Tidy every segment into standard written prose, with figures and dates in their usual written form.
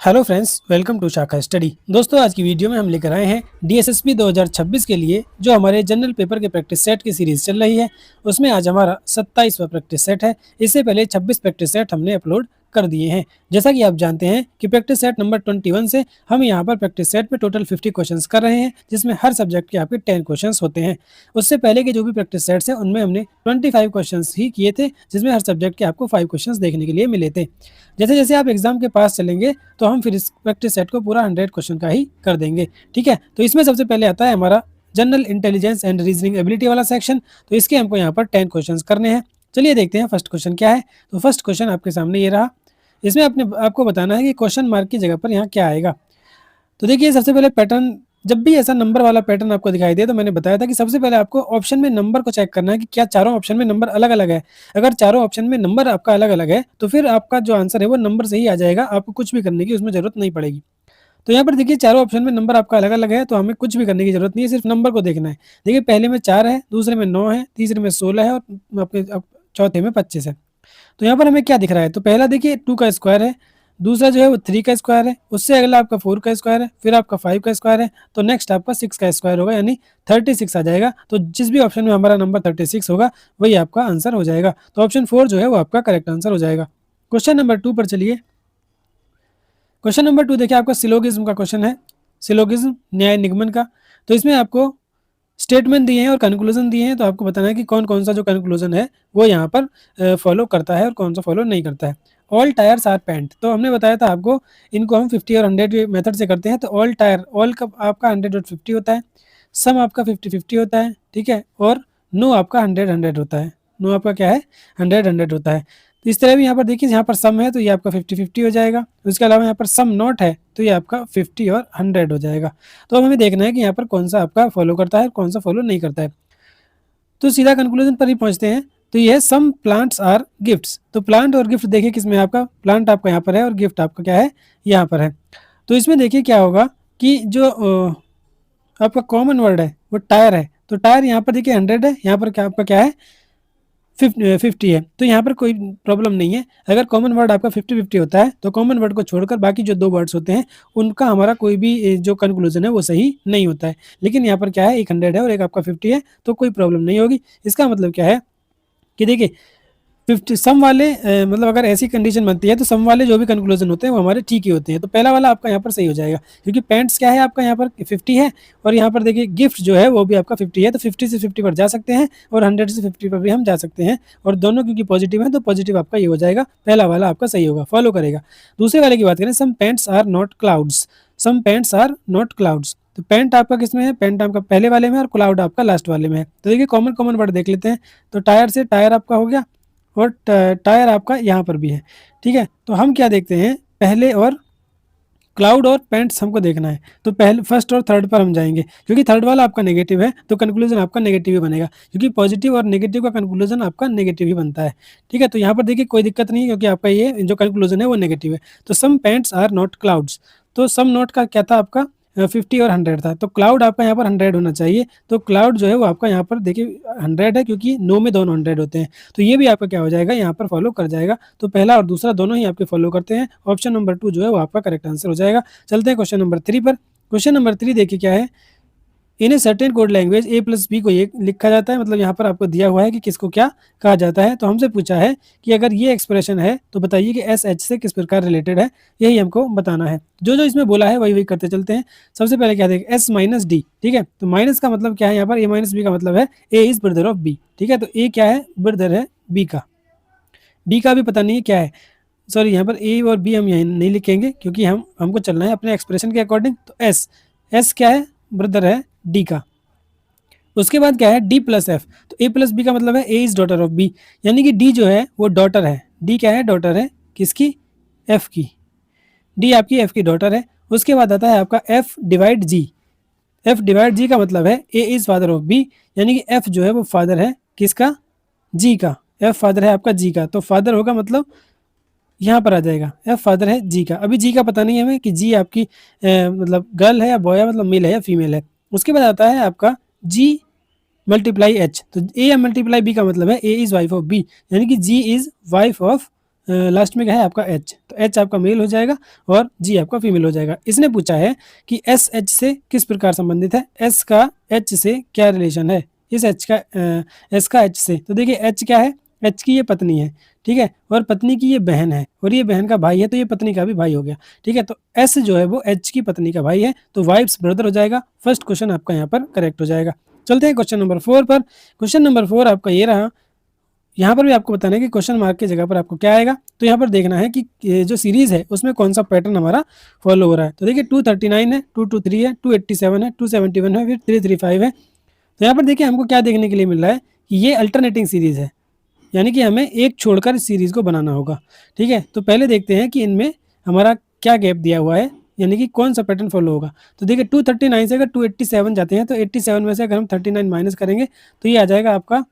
Hello friends, welcome to शाखा study. दोस्तों, आज की वीडियो में हम लेकर आए हैं डीएसएसपी 2026 के लिए जो हमारे जनरल पेपर के प्रैक्टिस सेट की सीरीज चल रही है। उसमें आज हमारा 27वां प्रैक्टिस सेट है। इससे पहले 26 प्रैक्टिस सेट हमने अपलोड कर दिए हैं। जैसा कि आप जानते हैं कि प्रैक्टिस सेट नंबर 21 से हम यहाँ पर प्रैक्टिस सेट में टोटल 50 क्वेश्चंस कर रहे हैं, जिसमें हर सब्जेक्ट के आपके 10 क्वेश्चंस होते हैं। उससे पहले के जो भी प्रैक्टिस सेट्स हैं उनमें हमने 25 क्वेश्चंस ही किए थे, जिसमें हर सब्जेक्ट के आपको 5 क्वेश्चंस देखने के लिए मिले थे। जैसे जैसे आप एग्जाम के पास चलेंगे तो हम फिर इस प्रैक्टिस सेट को पूरा 100 क्वेश्चन का ही कर देंगे। ठीक है, तो इसमें सबसे पहले आता है हमारा general intelligence and reasoning ability वाला सेक्शन। तो इसके हमको यहाँ पर 10 क्वेश्चंस करने हैं। चलिए देखते हैं फर्स्ट क्वेश्चन क्या है। तो फर्स्ट क्वेश्चन आपके सामने ये रहा। इसमें आपको बताना है कि क्वेश्चन मार्क की जगह पर यहाँ क्या आएगा। तो देखिए, सबसे पहले पैटर्न, जब भी ऐसा नंबर वाला पैटर्न आपको दिखाई दे तो मैंने बताया था कि सबसे पहले आपको ऑप्शन में नंबर को चेक करना है कि क्या चारों ऑप्शन में नंबर अलग अलग है। अगर चारों ऑप्शन में नंबर आपका अलग अलग है तो फिर आपका जो आंसर है वो नंबर से ही आ जाएगा, आपको कुछ भी करने की उसमें जरूरत नहीं पड़ेगी। तो यहाँ पर देखिए, चारों ऑप्शन में नंबर आपका अलग अलग है तो हमें कुछ भी करने की जरूरत नहीं है, सिर्फ नंबर को देखना है। देखिए, पहले में 4 है, दूसरे में 9 है, तीसरे में 16 है और अपने चौथे में 25 है। तो यहाँ पर हमें क्या दिख रहा है, तो पहला देखिए 2 का स्क्वायर है, दूसरा जो है वो 3 का स्क्वायर है, उससे अगला आपका 4 का स्क्वायर है, फिर आपका 5 का स्क्वायर है, तो नेक्स्ट आपका 6 का स्क्वायर होगा, यानी 36 आ जाएगा। तो जिस भी ऑप्शन में हमारा नंबर 36 होगा वही आपका आंसर हो जाएगा। तो ऑप्शन 4 जो है वो आपका करेक्ट आंसर हो जाएगा। क्वेश्चन नंबर 2 पर चलिए। क्वेश्चन नंबर 2 देखिए, आपका सिलोगिज्म का क्वेश्चन है, सिलोगिज्म न्याय निगमन का। तो इसमें आपको स्टेटमेंट दिए हैं और कंक्लूजन दिए हैं, तो आपको बताना है कि कौन कौन सा जो कंक्लूजन है वो यहाँ पर फॉलो करता है और कौन सा फॉलो नहीं करता है। ऑल टायर्स आर पेंट, तो हमने बताया था आपको, इनको हम 50 और 100 मेथड से करते हैं। तो ऑल टायर, ऑल का आपका 100 और 50 होता है, सम आपका 50-50 होता है, ठीक है, और नो आपका 100-100 होता है। नो आपका क्या है, 100-100 होता है। तो इस तरह भी यहाँ पर देखिए, यहाँ पर सम है तो ये आपका 50-50 हो जाएगा। उसके अलावा यहाँ पर सम नॉट है तो ये आपका 50 और 100 हो जाएगा। तो अब हमें देखना है कि यहाँ पर कौन सा आपका फॉलो करता है, कौन सा फॉलो नहीं करता है। तो सीधा कंक्लूजन पर ही पहुंचते हैं। तो ये है सम प्लांट्स आर गिफ्ट्स। तो प्लांट और गिफ्ट देखिए किसमें, आपका प्लांट आपका यहाँ पर है और गिफ्ट आपका क्या है, यहाँ पर है। तो इसमें देखिए क्या होगा कि जो आपका कॉमन वर्ड है वो टायर है। तो टायर यहाँ पर देखिए 100 है, यहाँ पर क्या आपका क्या है, 50 है। तो यहाँ पर कोई प्रॉब्लम नहीं है। अगर कॉमन वर्ड आपका 50-50 होता है तो कॉमन वर्ड को छोड़कर बाकी जो 2 वर्ड्स होते हैं उनका हमारा कोई भी जो कंक्लूजन है वो सही नहीं होता है। लेकिन यहाँ पर क्या है, एक 100 है और एक आपका 50 है, तो कोई प्रॉब्लम नहीं होगी। इसका मतलब क्या है कि देखिए 50 सम वाले मतलब अगर ऐसी कंडीशन बनती है तो सम वाले जो भी कंक्लूजन होते हैं वो हमारे ठीक ही होते हैं। तो पहला वाला आपका यहाँ पर सही हो जाएगा, क्योंकि पेंट्स क्या है आपका यहाँ पर 50 है और यहाँ पर देखिए गिफ्ट जो है वो भी आपका 50 है। तो 50 से 50 पर जा सकते हैं और 100 से 50 पर भी हम जा सकते हैं, और दोनों क्योंकि पॉजिटिव है तो पॉजिटिव आपका ये हो जाएगा, पहला वाला आपका सही होगा, फॉलो करेगा। दूसरे वाले की बात करें, some paints are not clouds. Some paints are not clouds, तो पेंट आपका किसमें है, पेंट आपका पहले वाले में और क्लाउड आपका लास्ट वाले में है। तो देखिए कॉमन कॉमन वर्ड देख लेते हैं। तो टायर से टायर आपका हो गया और टायर आपका यहाँ पर भी है, ठीक है। तो हम क्या देखते हैं, पहले और क्लाउड और पेंट्स हमको देखना है। तो पहले फर्स्ट और थर्ड पर हम जाएंगे, क्योंकि थर्ड वाला आपका नेगेटिव है तो कंक्लूजन आपका नेगेटिव ही बनेगा, क्योंकि पॉजिटिव और नेगेटिव का कंक्लूजन आपका नेगेटिव ही बनता है, ठीक है। तो यहाँ पर देखिए कोई दिक्कत नहीं है, क्योंकि आपका ये जो कंक्लूजन है वो नेगेटिव है। तो सम पेंट्स आर नॉट क्लाउड्स, तो सम नॉट का क्या था आपका 50 और 100 था, तो क्लाउड आपका यहाँ पर 100 होना चाहिए। तो क्लाउड जो है वो आपका यहाँ पर देखिए 100 है, क्योंकि नो में दोनों 100 होते हैं। तो ये भी आपका क्या हो जाएगा, यहाँ पर फॉलो कर जाएगा। तो पहला और दूसरा दोनों ही आपके फॉलो करते हैं। ऑप्शन नंबर 2 जो है वो आपका करेक्ट आंसर हो जाएगा। चलते हैं क्वेश्चन नंबर 3 पर। क्वेश्चन नंबर 3 देखिए क्या है, in a certain code language A plus B को ये लिखा जाता है। मतलब यहाँ पर आपको दिया हुआ है कि किसको क्या कहा जाता है। तो हमसे पूछा है कि अगर ये एक्सप्रेशन है तो बताइए कि एस एच से किस प्रकार रिलेटेड है, यही हमको बताना है। जो जो इसमें बोला है वही वही करते चलते हैं। सबसे पहले क्या देखें, एस माइनस डी, ठीक है। तो माइनस का मतलब क्या है, यहाँ पर ए माइनस बी का मतलब है ए इज ब्रदर ऑफ बी, ठीक है। तो ए क्या है, ब्रदर है बी का। बी का भी पता नहीं है क्या है, सॉरी यहाँ पर ए और बी हम यहीं नहीं लिखेंगे, क्योंकि हमको चलना है अपने एक्सप्रेशन के अकॉर्डिंग। तो एस, एस क्या है, ब्रदर है डी का। उसके बाद क्या है, डी प्लस एफ। तो ए प्लस बी का मतलब है ए इज डॉटर ऑफ बी, यानी कि डी जो है वो डॉटर है। डी क्या है, डॉटर है किसकी, एफ की। डी आपकी एफ की डॉटर है। उसके बाद आता है आपका एफ डिवाइड जी। एफ डिवाइड जी का मतलब है ए इज फादर ऑफ बी, यानी कि एफ जो है वो फादर है किसका, जी का। एफ फादर है आपका जी का, तो फादर होगा मतलब यहाँ पर आ जाएगा एफ फादर है जी का। अभी जी का पता नहीं है हमें कि जी आपकी मतलब गर्ल है या बॉय है, मतलब मेल है या फीमेल है। उसके बाद आता है आपका जी मल्टीप्लाई एच। तो ए या मल्टीप्लाई बी का मतलब है ए इज वाइफ ऑफ बी, यानी कि जी इज वाइफ ऑफ लास्ट में क्या है आपका एच, तो एच आपका मेल हो जाएगा और जी आपका फीमेल हो जाएगा। इसने पूछा है कि एस एच से किस प्रकार संबंधित है, एस का एच से क्या रिलेशन है, इस एच का एस का एच से। तो देखिए एच क्या है, एच की ये पत्नी है, ठीक है, और पत्नी की ये बहन है, और ये बहन का भाई है, तो ये पत्नी का भी भाई हो गया, ठीक है। तो एस जो है वो एच की पत्नी का भाई है, तो वाइफ्स ब्रदर हो जाएगा। फर्स्ट क्वेश्चन आपका यहाँ पर करेक्ट हो जाएगा। चलते हैं क्वेश्चन नंबर 4 पर। क्वेश्चन नंबर 4 आपका ये रहा। यहाँ पर भी आपको बताना है कि क्वेश्चन मार्क की जगह पर आपको क्या आएगा। तो यहाँ पर देखना है कि ये जो सीरीज है उसमें कौन सा पैटर्न हमारा फॉलो हो रहा है। तो देखिए 239 है, 223 है, 287 है, 271 है, फिर 335 है। तो यहाँ पर देखिए हमको क्या देखने के लिए मिल रहा है कि ये अल्टरनेटिंग सीरीज है, यानी कि हमें एक छोड़कर इस सीरीज को बनाना होगा, ठीक है। तो पहले देखते हैं कि इनमें हमारा क्या गैप दिया हुआ है, यानी कि कौन सा पैटर्न फॉलो होगा। तो देखिए 239 से अगर 287 जाते हैं तो 87 में से अगर हम 39 माइनस करेंगे तो ये आ जाएगा आपका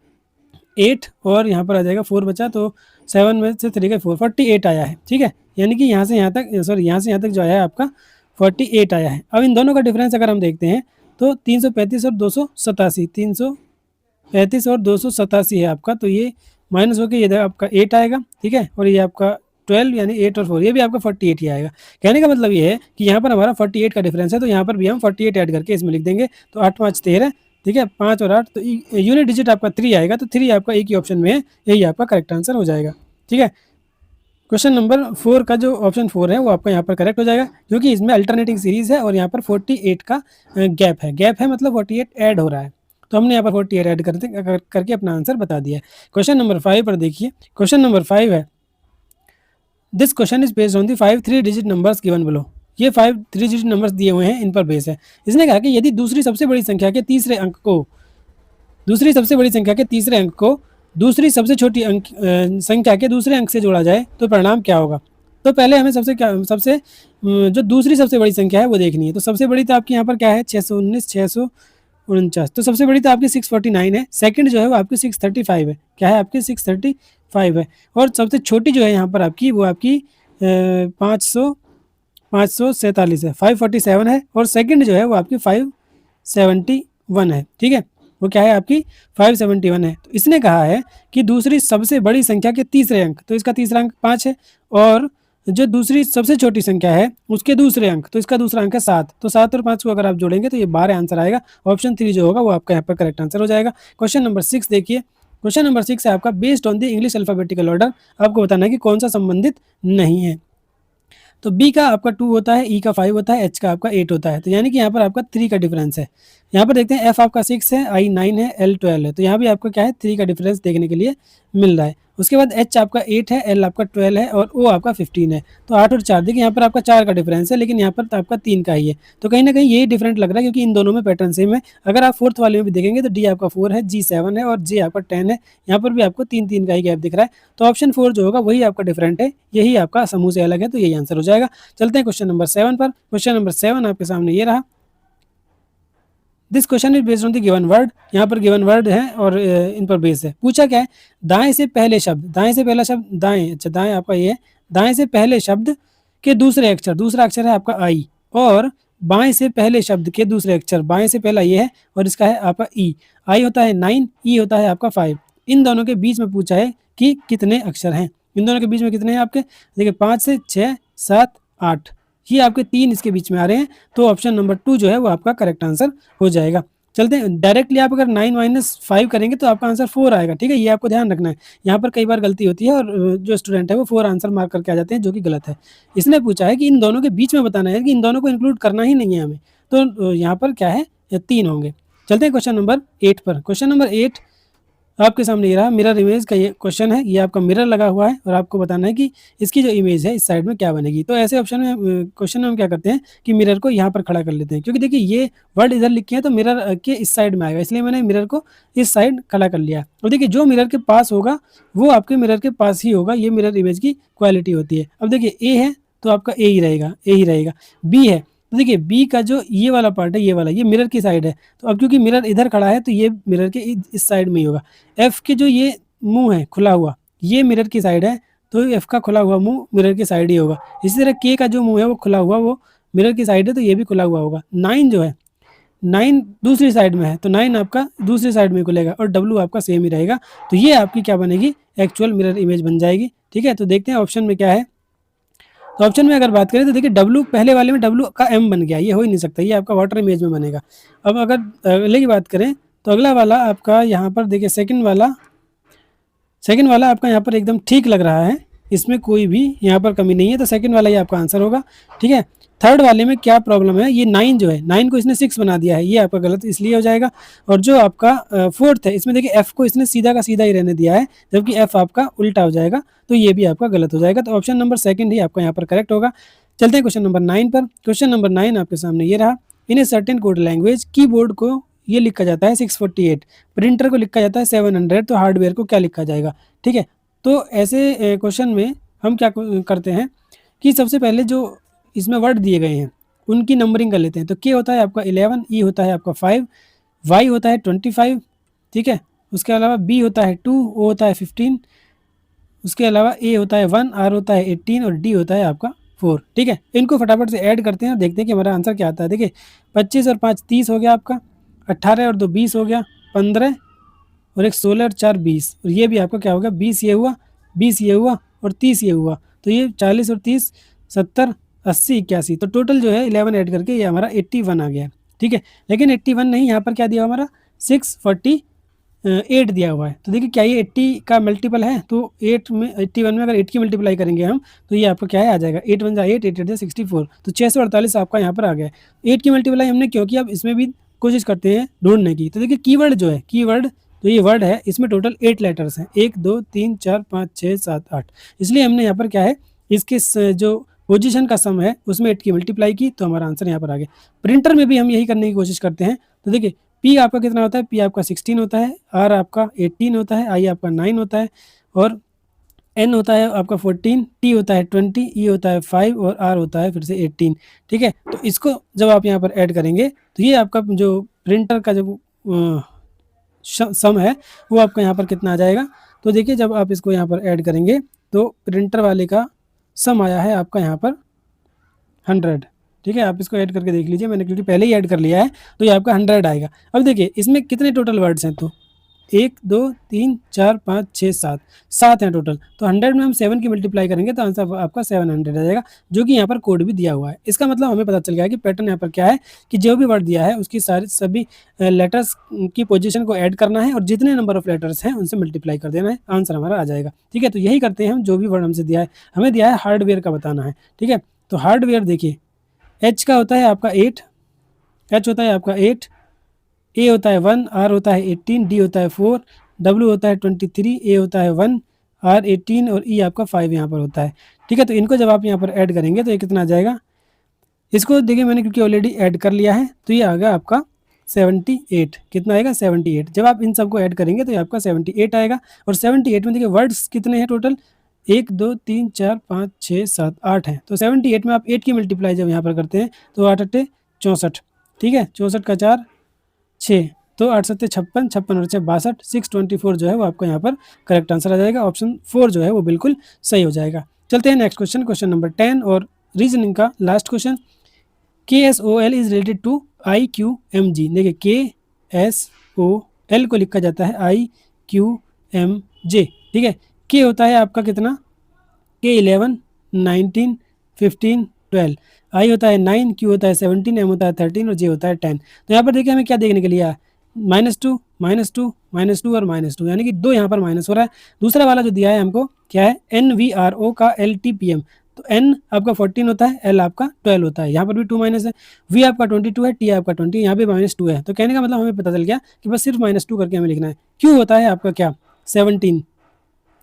8, और यहाँ पर आ जाएगा 4 बचा, तो 7 में से 3 का 4, 48 आया है, ठीक है। यानी कि यहाँ से यहाँ तक, सॉरी यहाँ से यहाँ तक जो आया है आपका 48 आया है। अब इन दोनों का डिफरेंस अगर हम देखते हैं तो 335 और 287, 335 और 287 है आपका, तो ये माइनस होकर ये आपका 8 आएगा, ठीक है। और ये आपका 12 यानी 8 और 4 ये भी आपका 48 ही आएगा। कहने का मतलब ये है कि यहाँ पर हमारा 48 का डिफरेंस है, तो यहाँ पर भी हम 48 ऐड करके इसमें लिख देंगे। तो 8 5 13, ठीक है, 5 और 8, तो यूनिट डिजिट आपका 3 आएगा, तो 3 आपका एक ही ऑप्शन में है, यही आपका करेक्ट आंसर हो जाएगा, ठीक है। क्वेश्चन नंबर 4 का जो ऑप्शन 4 है वो आपका यहाँ पर करेक्ट हो जाएगा, क्योंकि इसमें अल्टरनेटिंग सीरीज है और यहाँ पर 48 का गैप है मतलब 48 ऐड हो रहा है। तो हमने यहाँ पर 48 ऐड करके अपना आंसर बता दिया है। क्वेश्चन नंबर 5 पर देखिए। क्वेश्चन नंबर 5 है, this question is based on the 5 3 digit numbers given below. ये 5 3 डिजिट नंबर्स दिए हुए हैं, इन पर बेस है। इसने कहा कि यदि दूसरी सबसे बड़ी संख्या के तीसरे अंक को दूसरी सबसे छोटी संख्या के दूसरे अंक से जोड़ा जाए तो परिणाम क्या होगा। तो पहले हमें जो दूसरी सबसे बड़ी संख्या है वो देखनी है। तो सबसे बड़ी तो आपकी यहाँ पर क्या है 619 649, तो सबसे बड़ी तो आपकी 649 है। सेकंड जो है वो आपकी 635 है, क्या है आपकी 635 है। और सबसे छोटी जो है यहाँ पर आपकी वो आपकी 547 है, 547 है। और सेकंड जो है वो आपकी 571 है, ठीक है, वो क्या है आपकी 571 है। तो इसने कहा है कि दूसरी सबसे बड़ी संख्या के तीसरे अंक, तो इसका तीसरा अंक 5 है, और जो दूसरी सबसे छोटी संख्या है उसके दूसरे अंक, तो इसका दूसरा अंक है 7। तो 7 और 5 को अगर आप जोड़ेंगे तो ये 12 आंसर आएगा। ऑप्शन 3 जो होगा वो आपका यहाँ पर करेक्ट आंसर हो जाएगा। क्वेश्चन नंबर 6 देखिए। क्वेश्चन नंबर 6 है आपका, based on the English alphabetical order, आपको बताना है कि कौन सा संबंधित नहीं है। तो बी का आपका 2 होता है, ई का 5 होता है, एच का आपका 8 होता है। तो यानी कि यहाँ पर आपका 3 का डिफरेंस है। यहाँ पर देखते हैं एफ आपका 6 है, आई 9 है, एल 12 है। तो यहाँ भी आपको क्या है 3 का डिफरेंस देखने के लिए मिल रहा है। उसके बाद एच आपका 8 है, एल आपका 12 है, और ओ आपका 15 है। तो 8 और 4 देखिए यहाँ पर आपका 4 का डिफरेंस है, लेकिन यहाँ पर तो आपका 3 का ही है। तो कहीं ना कहीं यही डिफरेंट लग रहा है, क्योंकि इन दोनों में पैटर्न सेम है। अगर आप फोर्थ वाले में भी देखेंगे तो डी आपका 4 है, जी 7 है, और जे आपका 10 है। यहाँ पर भी आपको 3 का ही गैप दिख रहा है। तो ऑप्शन 4 जो होगा वही आपका डिफरेंट है, यही आपका समूह से अलग है, तो यही आंसर हो जाएगा। चलते हैं क्वेश्चन नंबर 7 पर। क्वेश्चन नंबर 7 आपके सामने ये रहा। This question is based on the given word. यहाँ पर गिवन वर्ड है और इन पर बेस है। पूछा क्या है, दाएं से पहले शब्द, दाएं से पहला शब्द दाएं, अच्छा दाएं आपका ये है, दाएं से पहले शब्द के दूसरे अक्षर, दूसरा अक्षर है आपका आई, और बाएं से पहले शब्द के दूसरे अक्षर, बाएं से पहला ये है और इसका है आपका ई। आई होता है 9, ई होता है आपका 5। इन दोनों के बीच में पूछा है कि कितने अक्षर हैं। इन दोनों के बीच में कितने हैं आपके, देखिए 5 से 6 7 8, ये आपके 3 इसके बीच में आ रहे हैं। तो ऑप्शन नंबर 2 जो है वो आपका करेक्ट आंसर हो जाएगा। चलते हैं डायरेक्टली, आप अगर 9 - 5 करेंगे तो आपका आंसर 4 आएगा, ठीक है, ये आपको ध्यान रखना है। यहाँ पर कई बार गलती होती है और जो स्टूडेंट है वो 4 आंसर मार्क करके आ जाते हैं, जो कि गलत है। इसने पूछा है कि इन दोनों के बीच में बताना है कि इन दोनों को इंक्लूड करना ही नहीं है हमें, तो यहाँ पर क्या है 3 होंगे। चलते हैं क्वेश्चन नंबर 8 पर। क्वेश्चन नंबर 8 आपके सामने ये रहा, मिरर इमेज का ये क्वेश्चन है। ये आपका मिरर लगा हुआ है और आपको बताना है कि इसकी जो इमेज है इस साइड में क्या बनेगी। तो ऐसे ऑप्शन में क्वेश्चन में हम क्या करते हैं कि मिरर को यहाँ पर खड़ा कर लेते हैं, क्योंकि देखिए ये वर्ड इधर लिखे हैं तो मिरर के इस साइड में आएगा, इसलिए मैंने मिरर को इस साइड खड़ा कर लिया। और देखिए जो मिरर के पास होगा वो आपके मिरर के पास ही होगा, ये मिरर इमेज की क्वालिटी होती है। अब देखिए ए है तो आपका ए ही रहेगा, ए ही रहेगा। बी है तो देखिए बी का जो ये वाला पार्ट है, ये वाला, ये मिरर की साइड है। तो अब क्योंकि मिरर इधर खड़ा है तो ये मिरर के इस साइड में ही होगा। एफ के जो ये मुंह है खुला हुआ, ये मिरर की साइड है, तो एफ का खुला हुआ मुंह मिरर की साइड ही होगा। इसी तरह के का जो मुंह है वो खुला हुआ, वो मिरर की साइड है, तो ये भी खुला हुआ होगा। 9 जो है, 9 दूसरी साइड में है तो 9 आपका दूसरी साइड में को लेगा और W आपका सेम ही रहेगा। तो ये आपकी क्या बनेगी, एक्चुअल मिरर इमेज बन जाएगी। ठीक है, तो देखते हैं ऑप्शन में क्या है। तो ऑप्शन में अगर बात करें तो देखिए W पहले वाले में W का M बन गया, ये हो ही नहीं सकता, ये आपका वाटर इमेज में बनेगा। अब अगर अगले की बात करें तो अगला वाला आपका यहाँ पर देखिए सेकंड वाला आपका यहाँ पर एकदम ठीक लग रहा है, इसमें कोई भी यहाँ पर कमी नहीं है, तो सेकंड वाला ही आपका आंसर होगा। ठीक है, थर्ड वाले में क्या प्रॉब्लम है, ये 9 जो है 9 को इसने 6 बना दिया है, ये आपका गलत इसलिए हो जाएगा। और जो आपका फोर्थ है इसमें देखिए F को इसने सीधा का सीधा ही रहने दिया है, जबकि F आपका उल्टा हो जाएगा, तो ये भी आपका गलत हो जाएगा। तो ऑप्शन नंबर सेकंड ही आपका यहाँ पर करेक्ट होगा। चलते हैं क्वेश्चन नंबर 9 पर। क्वेश्चन नंबर 9 आपके सामने ये रहा। In a certain code language keyboard को ये लिखा जाता है 648, प्रिंटर को लिखा जाता है 700, तो हार्डवेयर को क्या लिखा जाएगा। ठीक है, तो ऐसे क्वेश्चन में हम क्या करते हैं कि सबसे पहले जो इसमें वर्ड दिए गए हैं उनकी नंबरिंग कर लेते हैं। तो के होता है आपका 11, ई होता है आपका 5, वाई होता है 25। ठीक है, उसके अलावा बी होता है 2, ओ होता है 15, उसके अलावा ए होता है 1, आर होता है 18 और डी होता है आपका 4। ठीक है, इनको फटाफट से ऐड करते हैं और देखते हैं कि हमारा आंसर क्या आता है। देखिए 25 और 5 30 हो गया आपका, 18 और 2 20 हो गया, 15 और एक 16 और 4 20, और ये भी आपका क्या होगा 20 ये हुआ, 20 ये हुआ और 30 ये हुआ, तो ये 40 और 30 70 80 81, तो टोटल जो है 11 ऐड करके ये हमारा 81 आ गया है। ठीक है, लेकिन 81 नहीं, यहाँ पर क्या दिया हमारा 648 दिया हुआ है। तो देखिए क्या ये 80 का मल्टीपल है, तो 81 में अगर 8 की मल्टीप्लाई करेंगे हम तो ये आपका क्या है आ जाएगा 8 1 जा 8, 8 8 जा 64, तो 648 आपका यहाँ पर आ गया। 8 की मल्टीप्लाई हमने क्योंकि अब इसमें भी कोशिश करते हैं ढूंढने की। तो देखिए कीवर्ड जो है, कीवर्ड तो ये वर्ड है, इसमें टोटल 8 लेटर्स हैं, 1 2 3 4 5 6 7 8, इसलिए हमने यहाँ पर क्या है इसके जो पोजीशन का सम है उसमें 8 की मल्टीप्लाई की, तो हमारा आंसर यहाँ पर आ गया। प्रिंटर में भी हम यही करने की कोशिश करते हैं। तो देखिए पी आपका कितना होता है, पी आपका 16 होता है, आर आपका 18 होता है, आई आपका 9 होता है, और एन होता है आपका 14, टी होता है 20, ई होता है 5 और आर होता है फिर से 18। ठीक है, तो इसको जब आप यहाँ पर ऐड करेंगे तो ये आपका जो प्रिंटर का जो सम है वो आपका यहाँ पर कितना आ जाएगा। तो देखिए जब आप इसको यहाँ पर ऐड करेंगे तो प्रिंटर वाले का सम आया है आपका यहाँ पर 100। ठीक है, आप इसको ऐड करके देख लीजिए, मैंने क्योंकि पहले ही ऐड कर लिया है तो ये आपका 100 आएगा। अब देखिए इसमें कितने टोटल वर्ड्स हैं, तो 1 2 3 4 5 6 7 7 हैं टोटल, तो 100 में हम 7 की मल्टीप्लाई करेंगे तो आंसर आपका 700 आ जाएगा, जो कि यहाँ पर कोड भी दिया हुआ है। इसका मतलब हमें पता चल गया है कि पैटर्न यहाँ पर क्या है कि जो भी वर्ड दिया है उसकी सारी सभी लेटर्स की पोजीशन को ऐड करना है और जितने नंबर ऑफ लेटर्स हैं उनसे मल्टीप्लाई कर देना है, आंसर हमारा आ जाएगा। ठीक है, तो यही करते हैं हम, जो भी वर्ड हमसे दिया है, हमें दिया है हार्डवेयर का बताना है। ठीक है, तो हार्डवेयर देखिए एच का होता है आपका 8, एच होता है आपका 8, ए होता है 1, आर होता है 18, डी होता है 4, डब्ल्यू होता है 23, ए होता है 1, आर 18 और ई आपका 5 यहाँ पर होता है। ठीक है, तो इनको जब आप यहाँ पर ऐड करेंगे तो ये कितना आ जाएगा, इसको देखिए मैंने क्योंकि ऑलरेडी ऐड कर लिया है तो ये आ गया आपका 78। कितना आएगा 78, जब आप इन सबको ऐड करेंगे तो ये आपका 78 आएगा। और 78 में देखिए वर्ड्स कितने हैं टोटल, 1 2 3 4 5 6 7 8 हैं, तो 78 में आप 8 की मल्टीप्लाई जब यहाँ पर करते हैं तो 8 8 64। ठीक है, 64 का 4 6, तो 8 7 56, 56 और 6 62, 624 जो है वो आपको यहाँ पर करेक्ट आंसर आ जाएगा। ऑप्शन 4 जो है वो बिल्कुल सही हो जाएगा। चलते हैं नेक्स्ट क्वेश्चन, क्वेश्चन नंबर 10 और रीजनिंग का last question. KSOL is related to IQMG। देखिए KSOL को लिखा जाता है IQMJ। ठीक है, K होता है आपका कितना, K 11 19 15 12, I होता है 9, Q होता है 17, M होता है 13 और J होता है 10। तो यहाँ पर देखिए हमें क्या देखने के लिए है, -2 -2 -2 और -2, यानी कि 2 यहाँ पर माइनस हो रहा है। दूसरा वाला जो दिया है हमको क्या है, NVRO का LTPM, तो N आपका 14 होता है, L आपका 12 होता है, यहाँ पर भी 2 माइनस है, V आपका 22 है, T आपका 20, यहाँ भी -2 है। तो कहने का मतलब हमें पता चल गया कि बस सिर्फ -2 करके हमें लिखना है। Q होता है आपका क्या 17,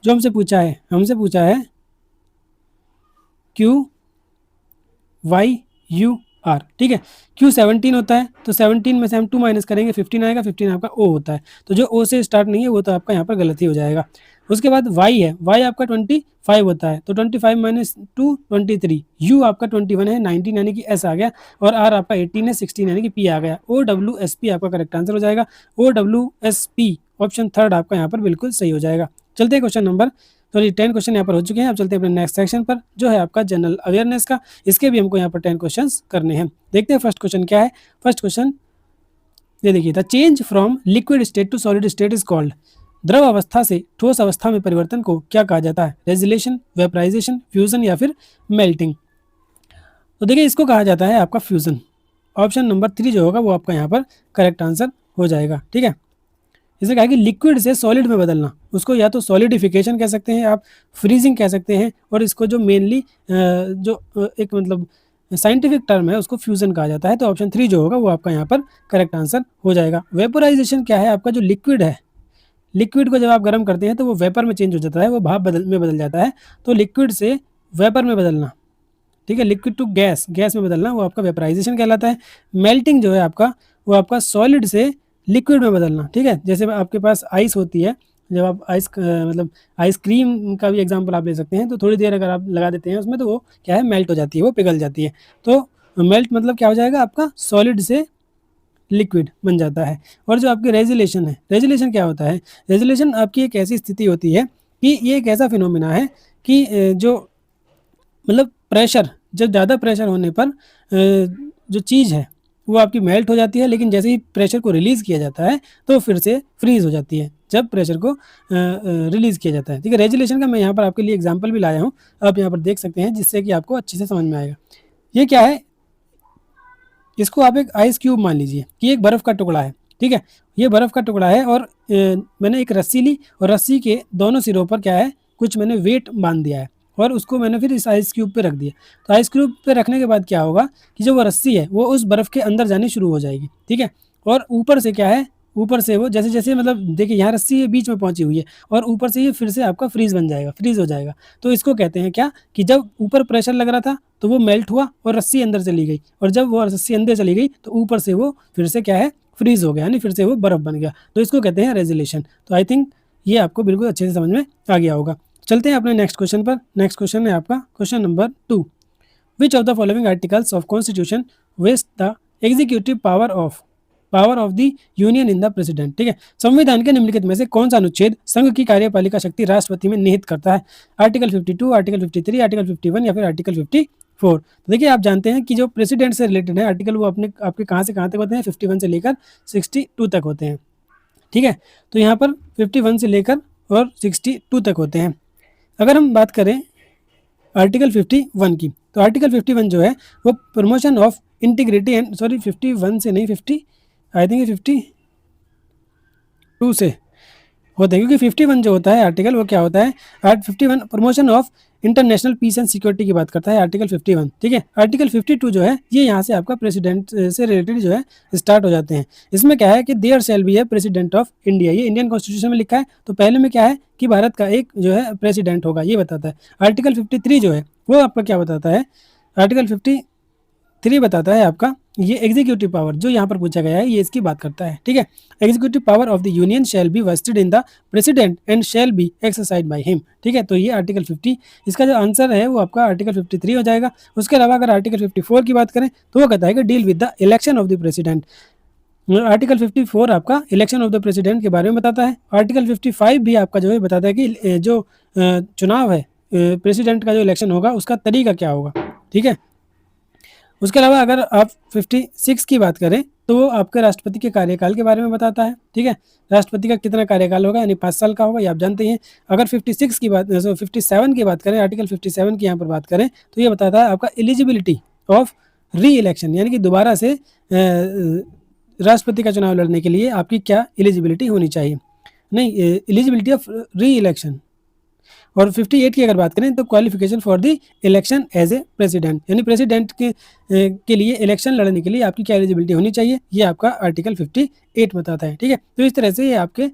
जो हमसे पूछा है QYUR। ठीक है, Q 17 होता है, तो 17 में से हम 2 माइनस करेंगे 15 आएगा, 15 आपका O होता है, तो जो O से स्टार्ट नहीं है वो तो आपका यहाँ पर गलत ही हो जाएगा। उसके बाद Y है, Y आपका 25 होता है, तो 25 माइनस 2 23, U आपका 21 है 19 यानी कि S आ गया, और R आपका 18 है 16 यानी कि P आ गया। OWSP आपका करेक्ट आंसर हो जाएगा। OWSP ऑप्शन थर्ड आपका यहाँ पर बिल्कुल सही हो जाएगा। चलते हैं क्वेश्चन नंबर 10 क्वेश्चन यहाँ पर हो चुके हैं। अब चलते हैं अपने नेक्स्ट सेक्शन पर, जो है आपका जनरल अवेयरनेस का। इसके भी हमको यहाँ पर 10 क्वेश्चंस करने हैं। देखते हैं फर्स्ट क्वेश्चन क्या है। फर्स्ट क्वेश्चन, ये देखिए, the change from liquid state to solid state is called, द्रव अवस्था से ठोस अवस्था में परिवर्तन को क्या कहा जाता है? रेजोल्यूशन, वेपराइजेशन, फ्यूजन या फिर मेल्टिंग। तो देखिए, इसको कहा जाता है आपका फ्यूजन। ऑप्शन नंबर 3 जो होगा वो आपका यहाँ पर करेक्ट आंसर हो जाएगा। ठीक है, इसे कहा कि लिक्विड से सॉलिड में बदलना, उसको या तो सॉलिडिफिकेशन कह सकते हैं आप, फ्रीजिंग कह सकते हैं, और इसको जो मेनली एक मतलब साइंटिफिक टर्म है उसको फ्यूजन कहा जाता है। तो ऑप्शन 3 जो होगा वो आपका यहाँ पर करेक्ट आंसर हो जाएगा। वेपोराइजेशन क्या है? आपका जो लिक्विड है, लिक्विड को जब आप गर्म करते हैं तो वो वेपर में चेंज हो जाता है, वो भाप में बदल जाता है। तो लिक्विड से वेपर में बदलना, ठीक है, लिक्विड टू गैस, गैस में बदलना, वो आपका वेपराइजेशन कहलाता है। मेल्टिंग जो है आपका, वो आपका सॉलिड से लिक्विड में बदलना। ठीक है, जैसे आपके पास आइस होती है, जब आप मतलब आइसक्रीम का भी एग्जांपल आप ले सकते हैं, तो थोड़ी देर अगर आप लगा देते हैं उसमें तो वो क्या है, मेल्ट हो जाती है, वो पिघल जाती है। तो मेल्ट मतलब क्या हो जाएगा आपका, सॉलिड से लिक्विड बन जाता है। और जो आपकी रेजुलेशन है, रेजुलेशन क्या होता है? रेजुलेशन आपकी एक ऐसी स्थिति होती है कि ये एक ऐसा फिनोमिना है कि जो मतलब प्रेशर, जब ज़्यादा प्रेशर होने पर जो चीज़ है वो आपकी मेल्ट हो जाती है, लेकिन जैसे ही प्रेशर को रिलीज़ किया जाता है तो फिर से फ्रीज हो जाती है, जब प्रेशर को रिलीज़ किया जाता है। ठीक है, रेजुलेशन का मैं यहाँ पर आपके लिए एग्जांपल भी लाया हूँ, आप यहाँ पर देख सकते हैं, जिससे कि आपको अच्छे से समझ में आएगा। ये क्या है, इसको आप एक आइस क्यूब मान लीजिए कि एक बर्फ़ का टुकड़ा है। ठीक है, ये बर्फ़ का टुकड़ा है और मैंने एक रस्सी ली और रस्सी के दोनों सिरों पर क्या है, कुछ मैंने वेट बांध दिया है और उसको मैंने फिर इस आइस क्यूब पे रख दिया। तो आइस क्यूब पे रखने के बाद क्या होगा कि जो वो रस्सी है वो उस बर्फ़ के अंदर जानी शुरू हो जाएगी। ठीक है, और ऊपर से क्या है, ऊपर से वो जैसे जैसे मतलब देखिए, यहाँ रस्सी है बीच में पहुंची हुई है और ऊपर से ये फिर से आपका फ्रीज बन जाएगा, फ्रीज हो जाएगा। तो इसको कहते हैं क्या, कि जब ऊपर प्रेशर लग रहा था तो वो मेल्ट हुआ और रस्सी अंदर चली गई, और जब वो रस्सी अंदर चली गई तो ऊपर से वो फिर से क्या है, फ्रीज हो गया, यानी फिर से वो बर्फ बन गया। तो इसको कहते हैं रेजुलेशन। तो आई थिंक ये आपको बिल्कुल अच्छे से समझ में आ गया होगा। चलते हैं अपने नेक्स्ट क्वेश्चन पर। नेक्स्ट क्वेश्चन है आपका question number 2। Which of the following articles of constitution vest the executive power of the union in the president. ठीक है, संविधान के निम्नलिखित में से कौन सा अनुच्छेद संघ की कार्यपालिका शक्ति राष्ट्रपति में निहित करता है? आर्टिकल 52, आर्टिकल 53, आर्टिकल 51 या फिर आर्टिकल 54। तो देखिए, आप जानते हैं कि जो प्रेसिडेंट से रिलेटेड है आर्टिकल, वो अपने आपके कहाँ से कहाँ तक होते हैं, 51 से लेकर 62 तक होते हैं। ठीक है, तो यहाँ पर 51 से लेकर और 62 तक होते हैं। अगर हम बात करें आर्टिकल 51 की, तो आर्टिकल 51 जो है वो promotion of integrity and, sorry 51 से नहीं, 50 आई थिंक 52 से होता है, क्योंकि 51 जो होता है आर्टिकल, वो क्या होता है, 51 promotion of international peace and security की बात करता है, आर्टिकल 51। ठीक है, आर्टिकल 52 जो है ये यहाँ से आपका प्रेसिडेंट से रिलेटेड जो है स्टार्ट हो जाते हैं। इसमें क्या है कि देयर शैल बी है प्रेसिडेंट ऑफ इंडिया, ये इंडियन कॉन्स्टिट्यूशन में लिखा है। तो पहले में क्या है कि भारत का एक जो है प्रेसिडेंट होगा, ये बताता है। आर्टिकल 53 जो है वो आपका क्या बताता है, आर्टिकल 53 बताता है आपका ये एग्जीक्यूटिव पावर, जो यहाँ पर पूछा गया है ये इसकी बात करता है। ठीक है, executive power of the union shall be vested in the president and shall be exercise by him. ठीक है, तो ये आर्टिकल 50, इसका जो आंसर है वो आपका आर्टिकल 53 हो जाएगा। उसके अलावा अगर आर्टिकल 54 की बात करें तो वो कहता है कि deal with the election of the president. Article 54 आपका इलेक्शन ऑफ द प्रेसिडेंट के बारे में बताता है। आर्टिकल 55 भी आपका जो है बताता है कि जो चुनाव है प्रेसिडेंट का, जो इलेक्शन होगा उसका तरीका क्या होगा। ठीक है, उसके अलावा अगर आप 56 की बात करें तो वो आपके राष्ट्रपति के कार्यकाल के बारे में बताता है। ठीक है, राष्ट्रपति का कितना कार्यकाल होगा, यानी 5 साल का होगा, ये आप जानते हैं। अगर 56 की बात 57 की बात करें, आर्टिकल 57 की यहाँ पर बात करें तो ये बताता है आपका एलिजिबिलिटी ऑफ री इलेक्शन, यानी कि दोबारा से राष्ट्रपति का चुनाव लड़ने के लिए आपकी क्या एलिजिबिलिटी होनी चाहिए, नहीं, एलिजिबिलिटी ऑफ री इलेक्शन। और 58 की अगर बात करें तो qualification for the election as a president, यानी प्रेसिडेंट के लिए इलेक्शन लड़ने के लिए आपकी क्या एलिजिबिलिटी होनी चाहिए, ये आपका आर्टिकल 58 बताता है। ठीक है, तो इस तरह से ये आपके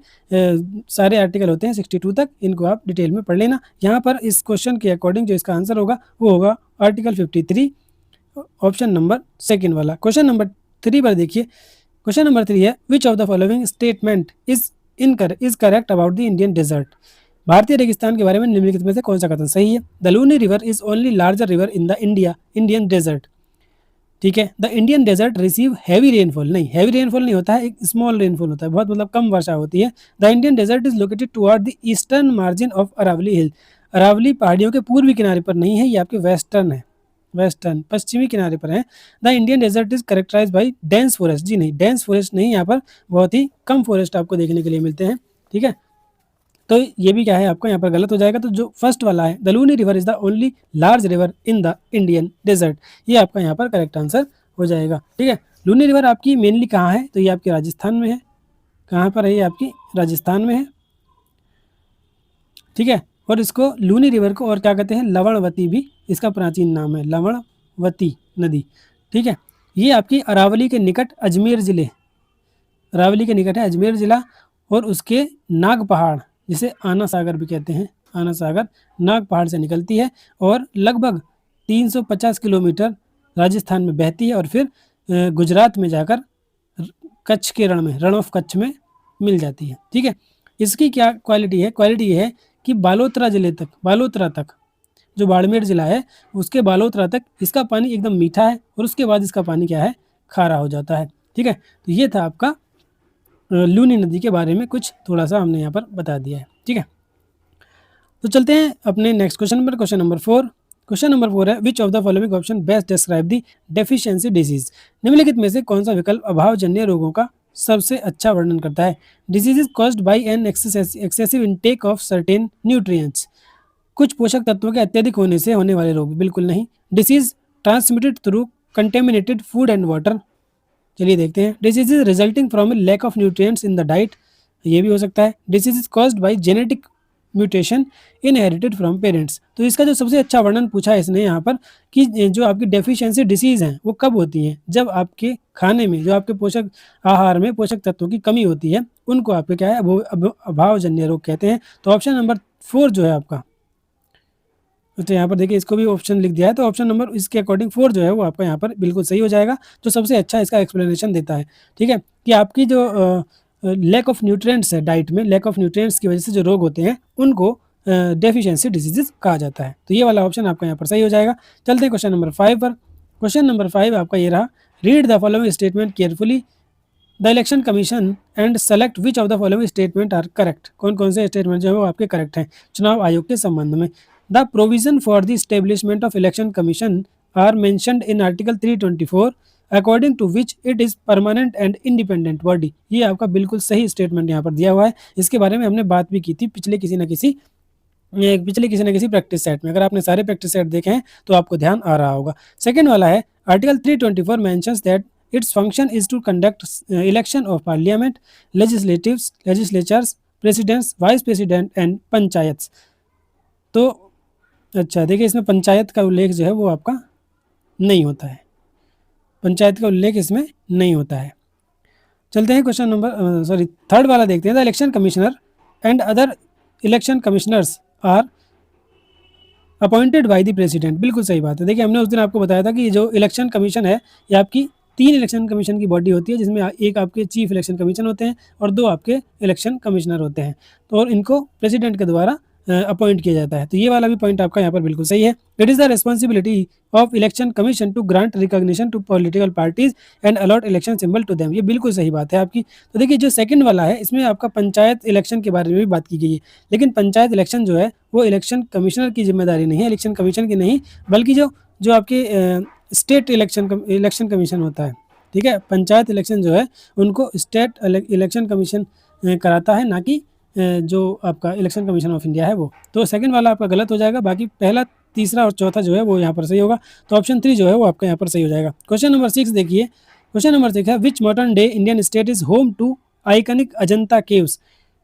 सारे आर्टिकल होते हैं 62 तक, इनको आप डिटेल में पढ़ लेना। यहाँ पर इस क्वेश्चन के अकॉर्डिंग जो इसका आंसर होगा वो होगा आर्टिकल 53, ऑप्शन नंबर सेकेंड वाला। क्वेश्चन नंबर 3 पर देखिए, क्वेश्चन नंबर 3 है which of the following statement is correct about the Indian desert. भारतीय रेगिस्तान के बारे में निम्नलिखित में से कौन सा कथन सही है? The Luni river is only larger river in the Indian desert. ठीक है, the Indian desert receive heavy rainfall, नहीं, हैवी रेनफॉल नहीं होता है, एक स्मॉल रेनफॉल होता है, बहुत मतलब कम वर्षा होती है। The Indian desert is located toward the eastern margin of Aravalli hill, Aravalli पहाड़ियों के पूर्वी किनारे पर नहीं है, ये आपके वेस्टर्न है। वेस्टर्न पश्चिमी किनारे पर है। The Indian desert is characterise by dense forest, जी नहीं, डेंस फॉरेस्ट नहीं, यहाँ पर बहुत ही कम फॉरेस्ट आपको देखने के लिए मिलते हैं। ठीक है, तो ये भी क्या है आपका यहाँ पर गलत हो जाएगा। तो जो फर्स्ट वाला है, the Luni river is the only large river in the Indian desert, ये आपका यहाँ पर करेक्ट आंसर हो जाएगा। ठीक है, लूनी रिवर आपकी मेनली कहाँ है, तो ये आपके राजस्थान में है। कहाँ पर है ये आपकी, राजस्थान में है। ठीक है, और इसको लूनी रिवर को और क्या कहते हैं, लवणवती भी इसका प्राचीन नाम है, लवणवती नदी। ठीक है, ये आपकी अरावली के निकट अजमेर जिले, अरावली के निकट है अजमेर जिला, और उसके नाग पहाड़, जिसे आना सागर भी कहते हैं, आना सागर नाग पहाड़ से निकलती है और लगभग 350 किलोमीटर राजस्थान में बहती है और फिर गुजरात में जाकर कच्छ के रण में, रण ऑफ कच्छ में मिल जाती है। ठीक है, इसकी क्या क्वालिटी है, क्वालिटी ये है कि बालोतरा जिले तक, बालोतरा तक जो बाड़मेर जिला है उसके बालोतरा तक इसका पानी एकदम मीठा है और उसके बाद इसका पानी क्या है, खारा हो जाता है। ठीक है, तो ये था आपका लूनी नदी के बारे में कुछ थोड़ा सा हमने यहाँ पर बता दिया है। ठीक है, तो चलते हैं अपने नेक्स्ट क्वेश्चन पर। क्वेश्चन नंबर 4, क्वेश्चन नंबर 4 है, which of the following option best describe the deficiency disease, निम्नलिखित में से कौन सा विकल्प अभावजन्य रोगों का सबसे अच्छा वर्णन करता है। Disease is caused by an excessive intake of certain nutrients, कुछ पोषक तत्वों के अत्यधिक होने से होने वाले रोग, बिल्कुल नहीं। Disease transmitted through contaminated food and water, चलिए देखते हैं। Disease is resulting from a lack of nutrients in the diet, ये भी हो सकता है। Disease is caused by genetic mutation inherited from parents, तो इसका जो सबसे अच्छा वर्णन पूछा है इसने यहाँ पर कि जो आपकी डेफिशिएंसी डिसीज़ हैं वो कब होती हैं, जब आपके खाने में, जो आपके पोषक आहार में पोषक तत्वों की कमी होती है, उनको आपके क्या है, वो अभावजन्य रोग कहते हैं। तो ऑप्शन नंबर 4 जो है आपका, तो यहाँ पर देखिए इसको भी ऑप्शन लिख दिया है, तो ऑप्शन नंबर इसके अकॉर्डिंग 4 जो है वो आपका यहाँ पर बिल्कुल सही हो जाएगा, जो सबसे अच्छा इसका एक्सप्लेनेशन देता है। ठीक है, कि आपकी जो लैक ऑफ न्यूट्रिएंट्स है डाइट में, लैक ऑफ न्यूट्रिएंट्स की वजह से जो रोग होते हैं उनको डेफिशिएंसी डिजीजेस कहा जाता है। तो ये वाला ऑप्शन आपका यहाँ पर सही हो जाएगा। चलते हैं क्वेश्चन नंबर 5 पर। क्वेश्चन नंबर 5 आपका ये रहा, read the following statement carefully, the election commission and select which of the following statement are correct, कौन कौन से स्टेटमेंट जो है वो आपके करेक्ट हैं चुनाव आयोग के संबंध में। The provision for the establishment of election commission are mentioned in article 324 according to which it is permanent and independent body, ये आपका बिल्कुल सही स्टेटमेंट यहाँ पर दिया हुआ है। इसके बारे में हमने बात भी की थी पिछले किसी न किसी प्रैक्टिस सेट में, अगर आपने सारे प्रैक्टिस सेट देखे हैं तो आपको ध्यान आ रहा होगा। सेकंड वाला है, article 324 mentions that its function is to conduct election of parliament, legislatures, presidents, vice president and panchayats. तो अच्छा देखिए, इसमें पंचायत का उल्लेख जो है वो आपका नहीं होता है, पंचायत का उल्लेख इसमें नहीं होता है। चलते हैं क्वेश्चन नंबर थर्ड वाला देखते हैं। The election commissioner and other election commissioners are appointed by the president, बिल्कुल सही बात है। देखिए हमने उस दिन आपको बताया था कि जो इलेक्शन कमीशन है ये आपकी 3 इलेक्शन कमीशन की बॉडी होती है, जिसमें एक आपके चीफ इलेक्शन कमीशन होते हैं और 2 आपके इलेक्शन कमिश्नर होते हैं, तो और इनको प्रेसिडेंट के द्वारा अपॉइंट किया जाता है। तो ये वाला भी पॉइंट आपका यहाँ पर बिल्कुल सही है। It is the responsibility of election commission to grant recognition to political parties and allot election symbol to them, ये बिल्कुल सही बात है आपकी। तो देखिए जो सेकंड वाला है इसमें आपका पंचायत इलेक्शन के बारे में भी बात की गई है, लेकिन पंचायत इलेक्शन जो है वो इलेक्शन कमिश्नर की जिम्मेदारी नहीं है, इलेक्शन कमीशन की नहीं, बल्कि जो आपके स्टेट इलेक्शन कमीशन होता है। ठीक है, पंचायत इलेक्शन जो है उनको स्टेट इलेक्शन कमीशन कराता है, ना कि जो आपका इलेक्शन कमीशन ऑफ इंडिया है वो। तो सेकंड वाला आपका गलत हो जाएगा, बाकी पहला, तीसरा और चौथा जो है वो यहाँ पर सही होगा। तो ऑप्शन 3 जो है वो आपका यहाँ पर सही हो जाएगा। क्वेश्चन नंबर 6 देखिए, क्वेश्चन नंबर 6 है, which modern day Indian state is home to iconic Ajanta caves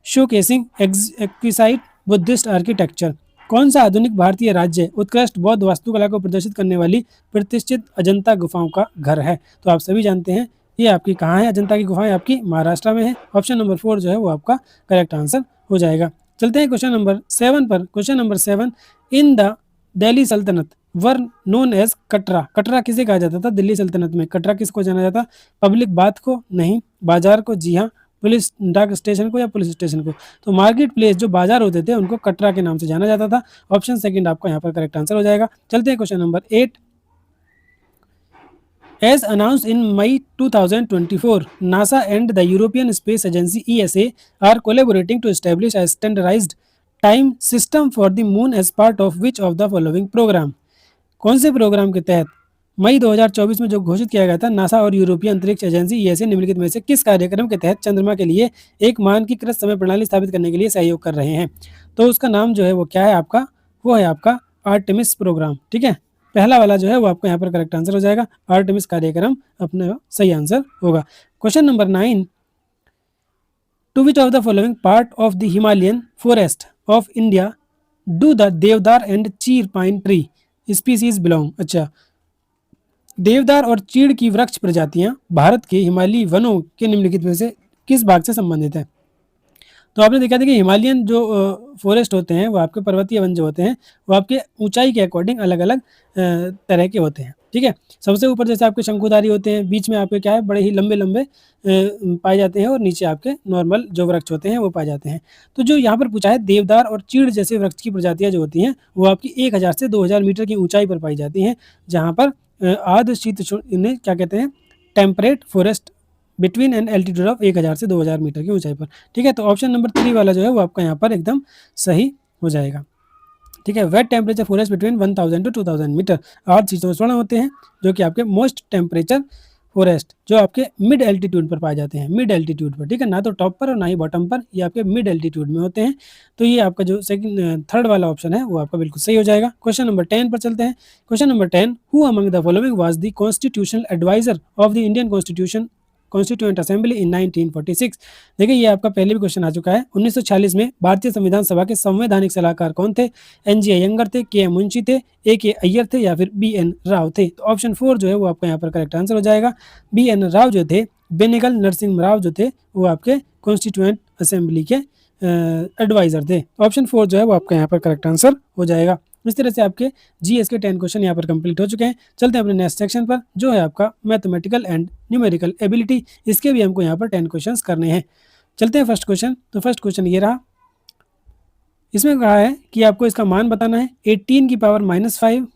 showcasing exquisite Buddhist architecture, कौन सा आधुनिक भारतीय राज्य उत्कृष्ट बौद्ध वास्तुकला को प्रदर्शित करने वाली प्रतिष्ठित अजंता गुफाओं का घर है। तो आप सभी जानते हैं ये आपकी कहाँ है, अजंता की गुफाएं आपकी महाराष्ट्र में है। ऑप्शन नंबर 4 जो है वो आपका करेक्ट आंसर हो जाएगा। चलते हैं क्वेश्चन नंबर 7 पर। Question number 7, in the Delhi Sultanate were known as Katra, Katra किसे कहा जाता था दिल्ली सल्तनत में, कटरा किसको जाना जाता, पब्लिक बाथ को, नहीं, बाजार को, जी हाँ, पुलिस डाक स्टेशन को या पुलिस स्टेशन को। तो मार्केट प्लेस जो बाजार होते थे उनको कटरा के नाम से जाना जाता था। ऑप्शन सेकंड आपका यहाँ पर करेक्ट आंसर हो जाएगा। चलते हैं question number 8, as announced in May 2024, NASA and the European Space Agency ESA are collaborating to establish a standardized time system for the moon as part of which of the following program? कौन से programme के तहत मई 2024 में जो घोषित किया गया था, नासा और यूरोपीय अंतरिक्ष एजेंसी ईएसए निम्नलिखित में से किस कार्यक्रम के तहत चंद्रमा के लिए एक मानकीकृत समय प्रणाली स्थापित करने के लिए सहयोग कर रहे हैं? तो उसका नाम जो है वो क्या है आपका, वो है आपका आर्टेमिस प्रोग्राम। ठीक है, पहला वाला जो है वो आपका यहाँ पर करेक्ट आंसर हो जाएगा, आर्टेमिस कार्यक्रम अपना सही आंसर होगा। Question number 9, to which of the following part of the Himalayan forest of India do the deodar and chir pine tree species belong? अच्छा, देवदार और चीड़ की वृक्ष प्रजातियां भारत के हिमालयी वनों के निम्नलिखित में से किस भाग से संबंधित है? तो आपने देखा था कि हिमालयन जो फॉरेस्ट होते हैं, वो आपके पर्वतीय वन जो होते हैं, वो आपके ऊंचाई के अकॉर्डिंग अलग अलग तरह के होते हैं। ठीक है, सबसे ऊपर जैसे आपके शंकुधारी होते हैं, बीच में आपके क्या है बड़े ही लंबे लंबे पाए जाते हैं, और नीचे आपके नॉर्मल जो वृक्ष होते हैं वो पाए जाते हैं। तो जो यहाँ पर पूछा है, देवदार और चीड़ जैसे वृक्ष की प्रजातियाँ जो होती हैं वो आपकी 1000 से 2000 मीटर की ऊंचाई पर पाई जाती हैं, जहाँ पर आर्द्र शीतोष्ण इन्हें क्या कहते हैं, temperate forest between an altitude of 1000 से 2000 मीटर की ऊंचाई पर। ठीक है, तो ऑप्शन नंबर 3 वाला जो है वो आपका यहाँ पर एकदम सही हो जाएगा। ठीक है, wet temperature forest between 1000 to 2000 मीटर। आर्द्र शीतोष्ण होते हैं जो कि आपके मोस्ट टेम्परेचर फॉरेस्ट जो आपके मिड एल्टीट्यूड पर पाए जाते हैं, मिड एल्टीट्यूड पर। ठीक है, ना तो टॉप पर और ना ही बॉटम पर, ये आपके मिड एल्टीट्यूड में होते हैं। तो ये आपका जो सेकंड थर्ड वाला ऑप्शन है वो आपका बिल्कुल सही हो जाएगा। क्वेश्चन नंबर 10 पर चलते हैं। Question number 10, who among the following was the constitutional adviser of the Indian constituent assembly in 1946? देखिए, ये आपका पहले भी क्वेश्चन आ चुका है। 1946 में भारतीय संविधान सभा के संवैधानिक सलाहकार कौन थे? एनजी अयंगर थे, के एम मुंशी थे, ए के अय्यर थे, या फिर बी एन राव थे? तो ऑप्शन 4 जो है वो आपका यहाँ पर करेक्ट आंसर हो जाएगा। बी एन राव जो थे, बेनेगल नरसिंह राव जो थे, वो आपके कॉन्स्टिट्यूएंट असेंबली के एडवाइजर थे। ऑप्शन 4 जो है वो आपका यहाँ पर करेक्ट आंसर हो जाएगा। इस तरह से आपके जीएस के 10 क्वेश्चन यहाँ पर कंप्लीट हो चुके हैं। चलते हैं अपने नेक्स्ट सेक्शन पर, जो है आपका मैथमेटिकल एंड न्यूमेरिकल एबिलिटी। इसके भी हमको यहाँ पर 10 क्वेश्चंस करने हैं। चलते हैं फर्स्ट क्वेश्चन। तो फर्स्ट क्वेश्चन ये रहा, इसमें कहा है कि आपको इसका मान बताना है। 18 की पावर -5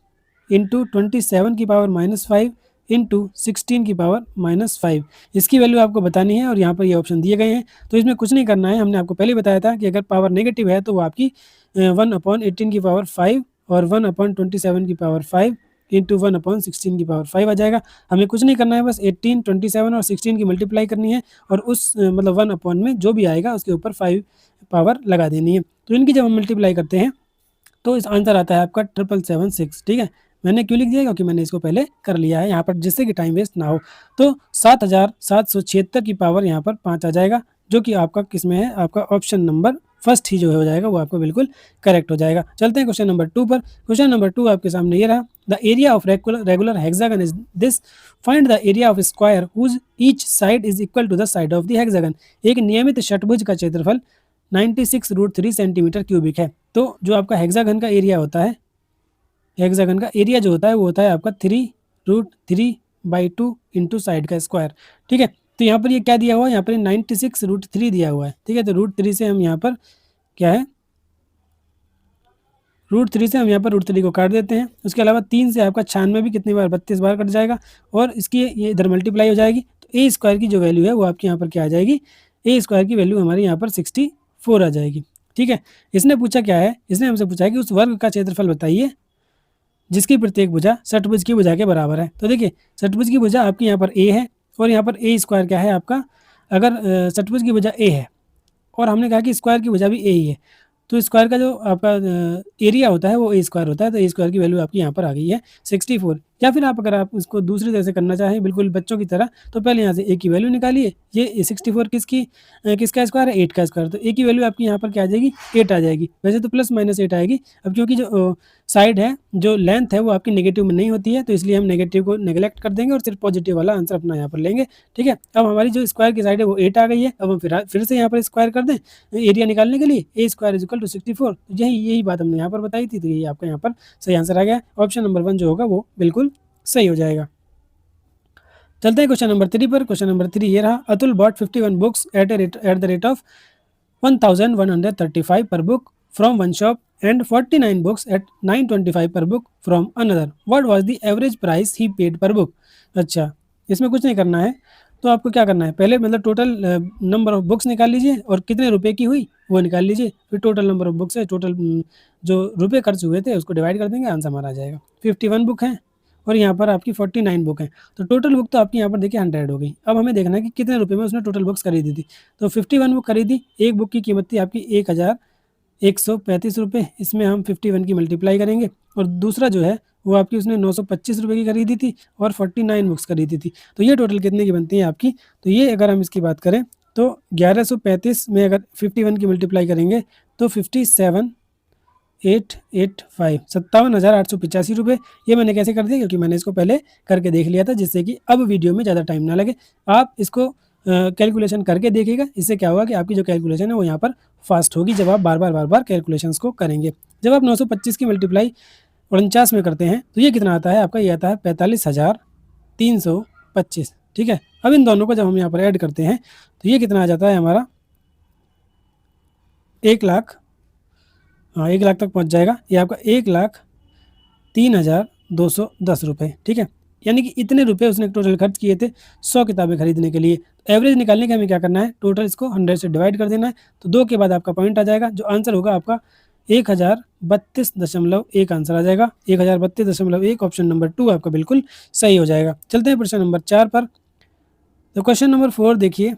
इंटू 27 की पावर -5 इंटू 16 की पावर -5, इसकी वैल्यू आपको बतानी है, और यहाँ पर ये ऑप्शन दिए गए हैं। तो इसमें कुछ नहीं करना है, हमने आपको पहले बताया था कि अगर पावर नेगेटिव है तो वो आपकी 1/18 की पावर 5 और 1/27 की पावर 5 इंटू 1/16 की पावर 5 आ जाएगा। हमें कुछ नहीं करना है, बस 18, 27 और 16 की मल्टीप्लाई करनी है, और उस मतलब 1 में जो भी आएगा उसके ऊपर 5 पावर लगा देनी है। तो इनकी जब हम मल्टीप्लाई करते हैं तो इस आंसर आता है आपका 7776। ठीक है, मैंने क्यों लिख दिया, क्योंकि मैंने इसको पहले कर लिया है यहाँ पर, जिससे कि टाइम वेस्ट ना हो। तो 7776 की पावर यहाँ पर 5 आ जाएगा, जो कि आपका किस में है, आपका ऑप्शन नंबर फर्स्ट ही जो हो जाएगा वो आपको बिल्कुल करेक्ट हो जाएगा। चलते हैं क्वेश्चन नंबर 2 पर। क्वेश्चन नंबर 2 आपके सामने ये रहा, the area of regular hexagon is this, find the area of square whose each side is equal to the side of the hexagon. एक नियमित षटभुज का क्षेत्रफल 96√3 सेंटीमीटर क्यूबिक है। तो जो आपका हेक्सागन का एरिया होता है, हेक्सागन का एरिया जो होता है वो होता है आपका 3√3/2 इंटू साइड का स्क्वायर। ठीक है, तो यहाँ पर ये क्या दिया हुआ है, यहाँ पर 96√3 दिया हुआ है। ठीक है, तो √3 से हम यहाँ पर क्या है, √3 से हम यहाँ पर √3 को काट देते हैं। उसके अलावा 3 से आपका 96 भी कितनी बार, 32 बार कट जाएगा, और इसकी ये इधर मल्टीप्लाई हो जाएगी। तो ए स्क्वायर की जो वैल्यू है वो आपकी यहाँ पर क्या आ जाएगी, ए स्क्वायर की वैल्यू हमारी यहाँ पर 64 आ जाएगी। ठीक है, इसने पूछा क्या है, इसने हमसे पूछा है कि उस वर्ग का क्षेत्रफल बताइए जिसकी प्रत्येक भुजा षटभुज की भुजा के बराबर है। तो देखिए, षटभुज की भुजा आपकी यहाँ पर ए है, और यहाँ पर ए स्क्वायर क्या है आपका, अगर षटभुज की भुजा ए है और हमने कहा कि स्क्वायर की भुजा भी ए ही है, तो स्क्वायर का जो आपका एरिया होता है वो ए स्क्वायर होता है। तो ए स्क्वायर की वैल्यू आपकी यहाँ पर आ गई है 64। या फिर आप अगर आप इसको दूसरी तरह से करना चाहें बिल्कुल बच्चों की तरह, तो पहले यहाँ से ए की वैल्यू निकालिए। ये 64 किसका स्क्वायर है, 8 का स्क्वायर। तो ए की वैल्यू आपकी यहाँ पर क्या आ जाएगी, 8 आ जाएगी। वैसे तो +-8 आएगी, अब क्योंकि जो साइड है, जो लेंथ है वो आपकी नेगेटिव में नहीं होती है, तो इसलिए हम नेगेटिव को नेगलेक्ट कर देंगे और सिर्फ पॉजिटिव वाला आंसर अपना यहाँ पर लेंगे। ठीक है, अब हमारी जो स्क्वायर की साइड है वो 8 आ गई है। अब हम फिर से यहाँ पर स्क्वायर कर दें एरिया निकालने के लिए, ए स्क्वायर इज इक्वल टू 64। यही बात हमने यहाँ पर बताई थी, तो यही आपका यहाँ पर सही आंसर आ गया। ऑप्शन नंबर 1 जो होगा वो बिल्कुल सही हो जाएगा। चलते हैं क्वेश्चन नंबर 3 पर। क्वेश्चन नंबर 3 ये रहा, Atul bought 51 books at the rate of 1135 per book from one shop and 49 books at 925 per book from another. What was the average price he paid per book? अच्छा, इसमें कुछ नहीं करना है, तो आपको क्या करना है, पहले मतलब टोटल नंबर ऑफ बुक्स निकाल लीजिए और कितने रुपए की हुई वो निकाल लीजिए, फिर टोटल नंबर ऑफ बुक्स है, टोटल जो रुपए खर्च हुए थे उसको डिवाइड कर देंगे, आंसर हमारा आ जाएगा। 51 बुक हैं और यहाँ पर आपकी 49 बुक हैं, तो टोटल बुक तो आपकी यहाँ पर देखिए 100 हो गई। अब हमें देखना है कि कितने रुपए में उसने टोटल बुक्स खरीदी थी। तो 51 बुक खरीदी, एक बुक की कीमत थी आपकी 1135 रुपये, इसमें हम 51 की मल्टीप्लाई करेंगे, और दूसरा जो है वो आपकी उसने 925 रुपये की खरीदी थी और 49 बुक्स खरीदी थी। तो ये टोटल कितने की बनती है आपकी, तो ये अगर हम इसकी बात करें तो 1135 में अगर 51 की मल्टीप्लाई करेंगे तो 57,885 57,885 रुपये। ये मैंने कैसे कर दिया, क्योंकि मैंने इसको पहले करके देख लिया था, जिससे कि अब वीडियो में ज़्यादा टाइम ना लगे। आप इसको कैलकुलेशन करके देखिएगा, इससे क्या होगा कि आपकी जो कैलकुलेशन है वो यहाँ पर फास्ट होगी जब आप बार बार कैलकुलेशंस को करेंगे। जब आप 925 की मल्टीप्लाई 49 में करते हैं तो ये कितना आता है आपका, ये आता है 45,325। ठीक है, अब इन दोनों को जब हम यहाँ पर ऐड करते हैं तो ये कितना आ जाता है हमारा 1 लाख, हाँ 1 लाख तक पहुँच जाएगा। ये आपका 1,03,210 रुपये। ठीक है, यानी कि इतने रुपए उसने टोटल खर्च किए थे 100 किताबें खरीदने के लिए। एवरेज निकालने के हमें क्या करना है, टोटल इसको 100 से डिवाइड कर देना है, तो 2 के बाद आपका पॉइंट आ जाएगा, जो आंसर होगा आपका 1032.1 आंसर आ जाएगा। 1032.1 ऑप्शन नंबर 2 आपका बिल्कुल सही हो जाएगा। चलते हैं प्रश्न नंबर 4 पर। तो क्वेश्चन नंबर 4 देखिए,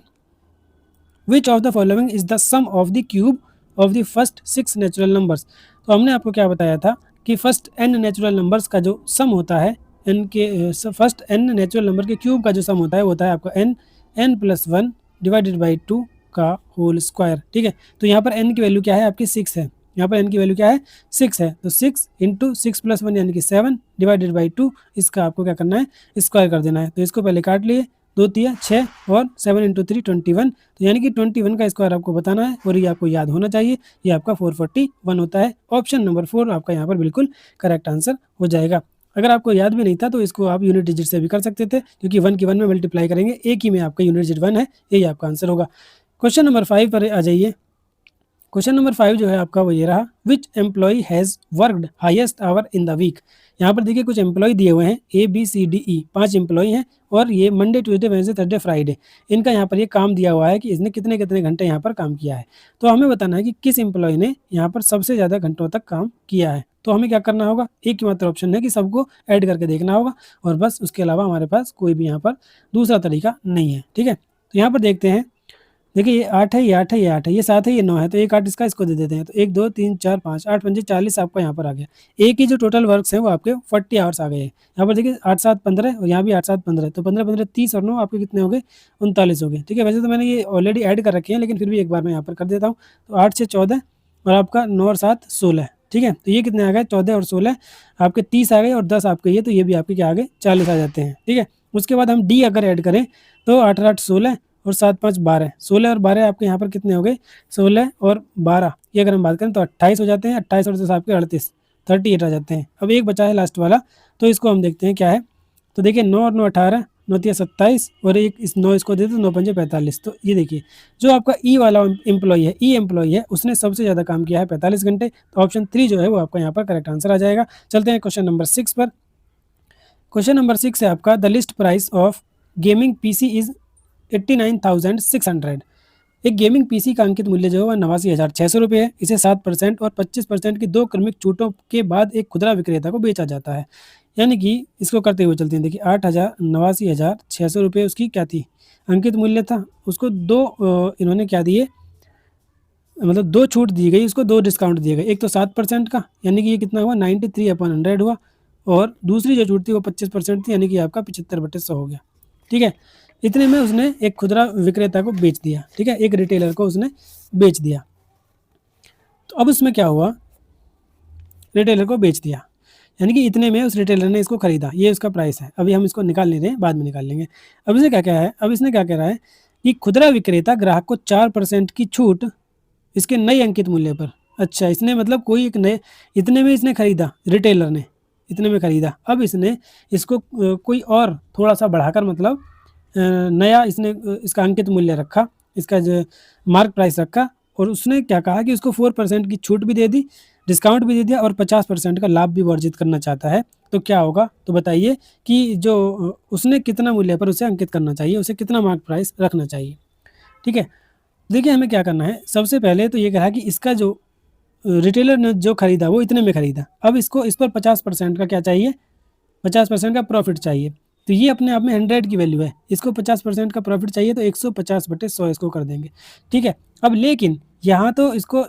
which of the following is the sum of the cube of the first 6 natural numbers. तो हमने आपको क्या बताया था कि फर्स्ट n नेचुरल नंबर्स का जो सम होता है, n के फर्स्ट n नेचुरल नंबर के क्यूब का जो सम होता है वो होता है आपका n+1 डिवाइडेड बाई 2 का होल स्क्वायर। ठीक है, तो यहाँ पर n की वैल्यू क्या है आपकी 6 है, यहाँ पर n की वैल्यू क्या है 6 है, तो 6 इंटू 6+1 यानी कि 7 डिवाइडेड बाई 2, इसका आपको क्या करना है, स्क्वायर कर देना है। तो इसको पहले काट लिए, 2 तिया 6 और 7 इंटू 3 21, तो यानी कि 21 का स्क्वायर आपको बताना है और ये आपको याद होना चाहिए, ये आपका 441 होता है। ऑप्शन नंबर 4 आपका यहाँ पर बिल्कुल करेक्ट आंसर हो जाएगा। अगर आपको याद भी नहीं था तो इसको आप यूनिट डिजिट से भी कर सकते थे, क्योंकि 1 की 1 में मल्टीप्लाई करेंगे, एक ही में आपका यूनिट डिजिट 1 है, यही आपका आंसर होगा। क्वेश्चन नंबर 5 पर आ जाइए। क्वेश्चन नंबर 5 जो है आपका वो ये रहा, which employee has worked highest hour in the week. यहाँ पर देखिए कुछ एम्प्लॉय दिए हुए हैं ABCDE, 5 एम्प्लॉय हैं और ये Monday Tuesday Wednesday Thursday Friday, इनका यहाँ पर ये काम दिया हुआ है कि इसने कितने कितने घंटे यहाँ पर काम किया है। तो हमें बताना है कि किस एम्प्लॉय ने यहाँ पर सबसे ज़्यादा घंटों तक काम किया है। तो हमें क्या करना होगा, एक ही मात्र ऑप्शन है कि सबको ऐड करके देखना होगा और बस, उसके अलावा हमारे पास कोई भी यहाँ पर दूसरा तरीका नहीं है। ठीक है, तो यहाँ पर देखते हैं, देखिए ये 8 है, ये 8 है, ये 8 है, ये 7 है, ये 9 है, तो एक 8 इसका, इसको दे देते हैं। तो 1 2 3 4 5 8 5 40 आपका यहाँ पर आ गया। एक ही जो टोटल वर्क्स हैं वो आपके 40 आवर्स आ गए हैं। यहाँ पर देखिए 8 7 15 और यहाँ भी 8 7 15, तो 15 15 30 और 9 आपके कितने हो गए, 39 हो गए। ठीक है, वैसे तो मैंने ये ऑलरेडी ऐड कर रखे हैं, लेकिन फिर भी एक बार मैं यहाँ पर कर देता हूँ। तो 8 से 14 और आपका 9 और 7 16। ठीक है, तो ये कितने आ गए, 14 और 16 आपके 30 आ गए और 10 आपके ये, तो ये भी आपके क्या आ गए, 40 आ जाते हैं। ठीक है, उसके बाद हम डी अगर ऐड करें तो 8 8 16 और 7 5 12, 16 और 12 आपके यहाँ पर कितने हो गए, 16 और 12, ये अगर हम बात करें तो 28 हो जाते हैं। 28 और 10 आपके 38, 38 आ जाते हैं। अब एक बचा है लास्ट वाला, तो इसको हम देखते हैं क्या है। तो देखिए 9 और 9 18, 9 तिया 27 और एक इस 9 इसको दे दो, 9 पंजे 45। तो ये देखिए जो आपका ई वाला एम्प्लॉय है, ई एम्प्लॉय है, उसने सबसे ज़्यादा काम किया है 45 घंटे। तो ऑप्शन 3 जो है वो आपका यहाँ पर करेक्ट आंसर आ जाएगा। चलते हैं क्वेश्चन नंबर 6 पर। क्वेश्चन नंबर 6 है आपका, the list price of gaming PC is 89,600। एक गेमिंग पीसी का अंकित मूल्य जो है वह 89,600 रुपये है। इसे 7% और 25% की 2 क्रमिक छूटों के बाद एक खुदरा विक्रेता को बेचा जाता है। यानी कि इसको करते हुए चलते हैं, देखिए 89,600 रुपये उसकी क्या थी, अंकित मूल्य था। उसको इन्होंने क्या दिए, मतलब 2 छूट दी गई, उसको 2 डिस्काउंट दिए गए। एक तो 7% का, यानी कि ये कितना हुआ 93/100 हुआ, और दूसरी जो छूट थी वो 25% थी, यानी कि आपका 75/100 हो गया। ठीक है, इतने में उसने एक खुदरा विक्रेता को बेच दिया। ठीक है, एक रिटेलर को उसने बेच दिया। तो अब उसमें क्या हुआ, रिटेलर को बेच दिया, यानी कि इतने में उस रिटेलर ने इसको खरीदा, ये उसका प्राइस है। अभी हम इसको निकाल नहीं रहे हैं, बाद में निकाल लेंगे। अब इसने क्या क्या है, अब इसने क्या कह रहा है कि खुदरा विक्रेता ग्राहक को 4% की छूट इसके नए अंकित मूल्य पर। अच्छा, इसने मतलब कोई एक नए, इतने में इसने खरीदा, रिटेलर ने इतने में खरीदा। अब इसने इसको कोई और थोड़ा सा बढ़ाकर, मतलब नया इसने इसका अंकित मूल्य रखा, इसका जो मार्क प्राइस रखा, और उसने क्या कहा कि उसको 4% की छूट भी दे दी, डिस्काउंट भी दे दिया और 50% का लाभ भी वो अर्जित करना चाहता है, तो क्या होगा? तो बताइए कि जो उसने कितना मूल्य पर उसे अंकित करना चाहिए, उसे कितना मार्क प्राइस रखना चाहिए, ठीक है? देखिए हमें क्या करना है, सबसे पहले तो ये कहा कि इसका जो रिटेलर ने जो खरीदा वो इतने में खरीदा, अब इसको इस पर 50% का क्या चाहिए, 50% का प्रॉफिट चाहिए। तो ये अपने आप में 100 की वैल्यू है, इसको 50% का प्रॉफिट चाहिए तो 150/100 इसको कर देंगे, ठीक है। अब लेकिन यहाँ तो इसको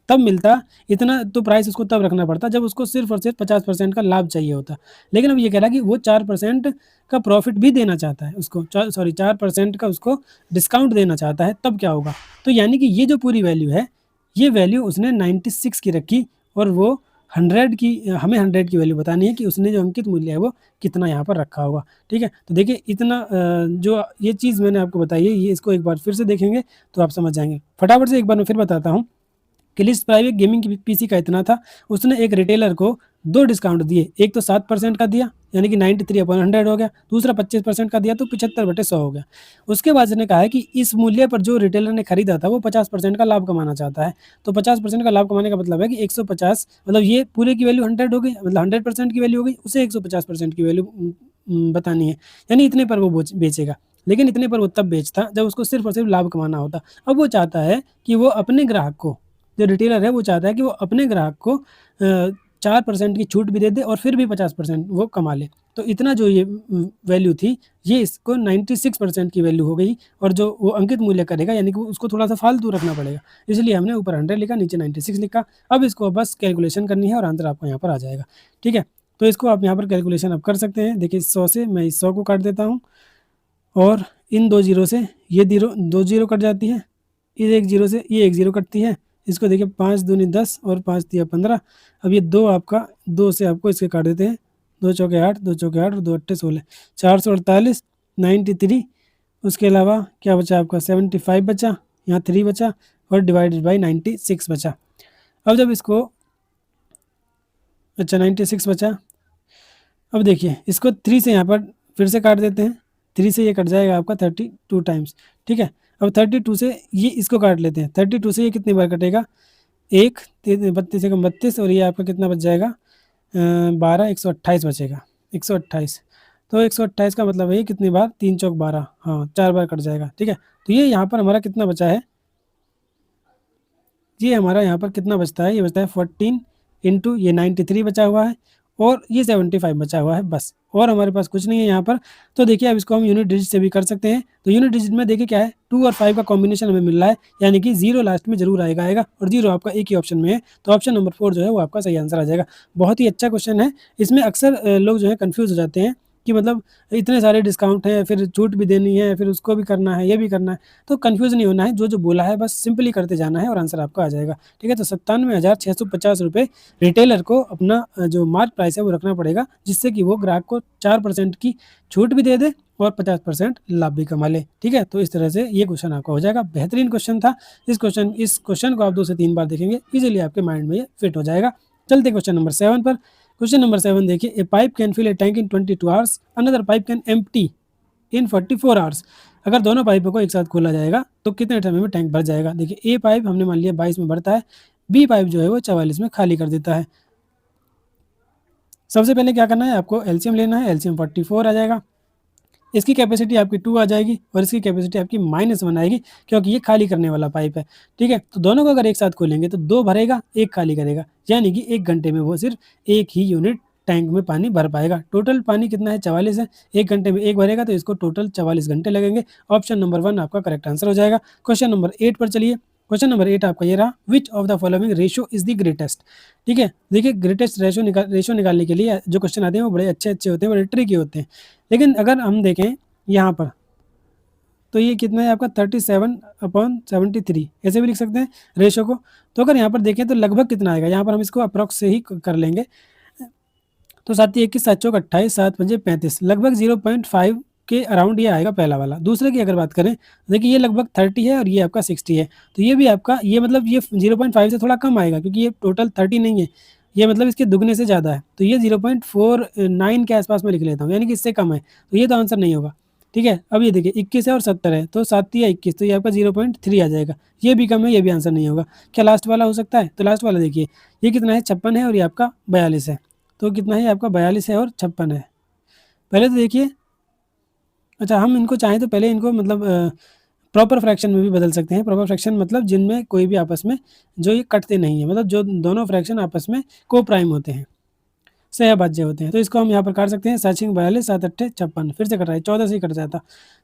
तब मिलता, इतना तो प्राइस उसको तब रखना पड़ता जब उसको सिर्फ और सिर्फ 50% का लाभ चाहिए होता। लेकिन अब ये कह रहा है कि वो 4% का प्रॉफिट भी देना चाहता है उसको, 4% का उसको डिस्काउंट देना चाहता है, तब क्या होगा? तो यानी कि ये जो पूरी वैल्यू है, ये वैल्यू उसने 96 की रखी और वो 100 की, हमें 100 की वैल्यू बतानी है कि उसने जो अंकित मूल्य है वो कितना यहाँ पर रखा होगा, ठीक है। तो देखिए इतना जो ये चीज़ मैंने आपको बताई है, ये इसको एक बार फिर से देखेंगे तो आप समझ जाएंगे। फटाफट से एक बार मैं फिर बताता हूँ कि लिस्ट प्राइवेट गेमिंग की पीसी का इतना था, उसने एक रिटेलर को 2 डिस्काउंट दिए, एक तो 7% का दिया यानी कि 93/100 हो गया, दूसरा 25% का दिया तो 75/100 हो गया। उसके बाद उसने कहा है कि इस मूल्य पर जो रिटेलर ने खरीदा था वो 50% का लाभ कमाना चाहता है, तो 50% का लाभ कमाने का मतलब है कि 150, मतलब ये पूरे की वैल्यू 100 हो गई, मतलब 100% की वैल्यू हो गई, उसे 150% की वैल्यू बतानी है, यानी इतने पर वो बेचेगा। लेकिन इतने पर वो तब बेचता जब उसको सिर्फ और सिर्फ लाभ कमाना होता। अब वो चाहता है कि वो अपने ग्राहक को, जो रिटेलर है वो चाहता है कि वो अपने ग्राहक को 4% की छूट भी दे दे और फिर भी 50% वो कमा ले। तो इतना जो ये वैल्यू थी, ये इसको 96% की वैल्यू हो गई और जो वो अंकित मूल्य करेगा यानी कि उसको थोड़ा सा फालतू रखना पड़ेगा, इसलिए हमने ऊपर 100 लिखा, नीचे 96 लिखा। अब इसको बस कैलकुलेशन करनी है और आंसर आपको यहाँ पर आ जाएगा, ठीक है। तो इसको आप यहाँ पर कैलकुलेशन आप कर सकते हैं। देखिए 100 से मैं इस 100 को काट देता हूँ और इन 2 जीरो से ये 2 जीरो कट जाती है, इस 1 जीरो से ये 1 जीरो कटती है। इसको देखिए 5 दूनी 10 और 5 दिया 15। अब ये 2 आपका, 2 से आपको इसके काट देते हैं, 2 चौके 8, 2 चौके 8 और 2 अट्ठे 16, 448, 93। उसके अलावा क्या बचा आपका 75 बचा, यहाँ 3 बचा और डिवाइडेड बाई 96 बचा। अब जब इसको, अच्छा 96 बचा, अब देखिए इसको 3 से यहाँ पर फिर से काट देते हैं, 3 से ये कट जाएगा आपका 32 टाइम्स, ठीक है। अब 32 से ये इसको काट लेते हैं, 32 से ये कितनी बार कटेगा, 1 32 से 32 और ये आपका कितना बच जाएगा 12, 128 बचेगा, 128। तो 128 का मतलब है ये कितनी बार, 3 चौक 12, हाँ 4 बार कट जाएगा, ठीक है। तो ये यहाँ पर हमारा कितना बचा है, ये हमारा यहाँ पर कितना बचता है, ये बचता है 14 इंटू ये 93 बचा हुआ है और ये 75 बचा हुआ है, बस और हमारे पास कुछ नहीं है यहाँ पर। तो देखिए अब इसको हम यूनिट डिजिट से भी कर सकते हैं। तो यूनिट डिजिट में देखिए क्या है, 2 और 5 का कॉम्बिनेशन हमें मिल रहा है, यानी कि 0 लास्ट में जरूर आएगा और 0 आपका एक ही ऑप्शन में है, तो ऑप्शन नंबर 4 जो है वो आपका सही आंसर आ जाएगा। बहुत ही अच्छा क्वेश्चन है। इसमें अक्सर लोग जो है कन्फ्यूज़ हो जाते हैं कि मतलब इतने सारे डिस्काउंट हैं, फिर छूट भी देनी है, फिर उसको भी करना है, ये भी करना है, तो कन्फ्यूज़ नहीं होना है, जो बोला है बस सिंपली करते जाना है और आंसर आपका आ जाएगा, ठीक है। तो 97,650 रुपये रिटेलर को अपना जो मार्क प्राइस है वो रखना पड़ेगा, जिससे कि वो ग्राहक को 4% की छूट भी दे दे और 50% लाभ भी कमा ले, ठीक है। तो इस तरह से ये क्वेश्चन आपका हो जाएगा। बेहतरीन क्वेश्चन था। इस क्वेश्चन को आप 2 से 3 बार देखेंगे, इजीली आपके माइंड में ये फिट हो जाएगा। चलते क्वेश्चन नंबर 7 पर। क्वेश्चन नंबर 7 देखिए, a pipe can fill a tank in 22 hours, another pipe can empty in 44 hours. अगर दोनों पाइपों को एक साथ खोला जाएगा तो कितने समय में टैंक भर जाएगा। देखिए ए पाइप हमने मान लिया 22 में भरता है, बी पाइप जो है वो 44 में खाली कर देता है। सबसे पहले क्या करना है, आपको एलसीएम लेना है, एलसीएम 44 आ जाएगा, इसकी कैपेसिटी आपकी 2 आ जाएगी और इसकी कैपेसिटी आपकी -1 आएगी, क्योंकि ये खाली करने वाला पाइप है, ठीक है। तो दोनों को अगर एक साथ खोलेंगे तो 2 भरेगा, 1 खाली करेगा, यानी कि 1 घंटे में वो सिर्फ 1 ही यूनिट टैंक में पानी भर पाएगा। टोटल पानी कितना है, 44 है, 1 घंटे में 1 भरेगा तो इसको टोटल 44 घंटे लगेंगे। ऑप्शन नंबर 1 आपका करेक्ट आंसर हो जाएगा। क्वेश्चन नंबर 8 पर चलिए। क्वेश्चन नंबर 8 आपका ये रहा, विच of the following ratio is the greatest, ठीक है। देखिए ग्रेटेस्ट रेशियो निकालने के लिए जो क्वेश्चन आते हैं वो बड़े अच्छे होते हैं, बड़े ट्रिकी होते हैं, लेकिन अगर हम देखें यहाँ पर तो ये कितना है आपका 37/73, ऐसे भी लिख सकते हैं रेशो को। तो अगर यहाँ पर देखें तो लगभग कितना आएगा, यहाँ पर हम इसको अप्रॉक्स से ही कर लेंगे। तो 7 21 7 चौक 28 7 पंजे 35, लगभग 0.5 के अराउंड ये आएगा पहला वाला। दूसरे की अगर बात करें, देखिए ये लगभग 30 है और ये आपका 60 है, तो ये भी आपका, ये मतलब ये 0.5 से थोड़ा कम आएगा, क्योंकि ये टोटल 30 नहीं है, ये मतलब इसके दुगने से ज़्यादा है, तो ये 0.49 के आसपास में लिख लेता हूँ, यानी कि इससे कम है, तो ये तो आंसर नहीं होगा। ठीक है। अब ये देखिए 21 है और 70 है, तो 7 या 21, तो ये आपका 0.3 आ जाएगा। ये भी कम है, ये भी आंसर नहीं होगा। क्या लास्ट वाला हो सकता है? तो लास्ट वाला देखिए, ये कितना है? 56 है और ये आपका 42 है। तो कितना है? आपका 42 है और 56 है। पहले तो देखिए, अच्छा हम इनको चाहें तो पहले इनको मतलब प्रॉपर फ्रैक्शन में भी बदल सकते हैं। प्रॉपर फ्रैक्शन मतलब जिनमें कोई भी आपस में जो ये कटते नहीं है, मतलब जो दोनों फ्रैक्शन आपस में को प्राइम होते हैं, सहभाज्य होते हैं। तो इसको हम यहाँ पर काट सकते हैं। 7 42, 7 8 56, फिर से कट रहा है, 14 से ही कट जाता।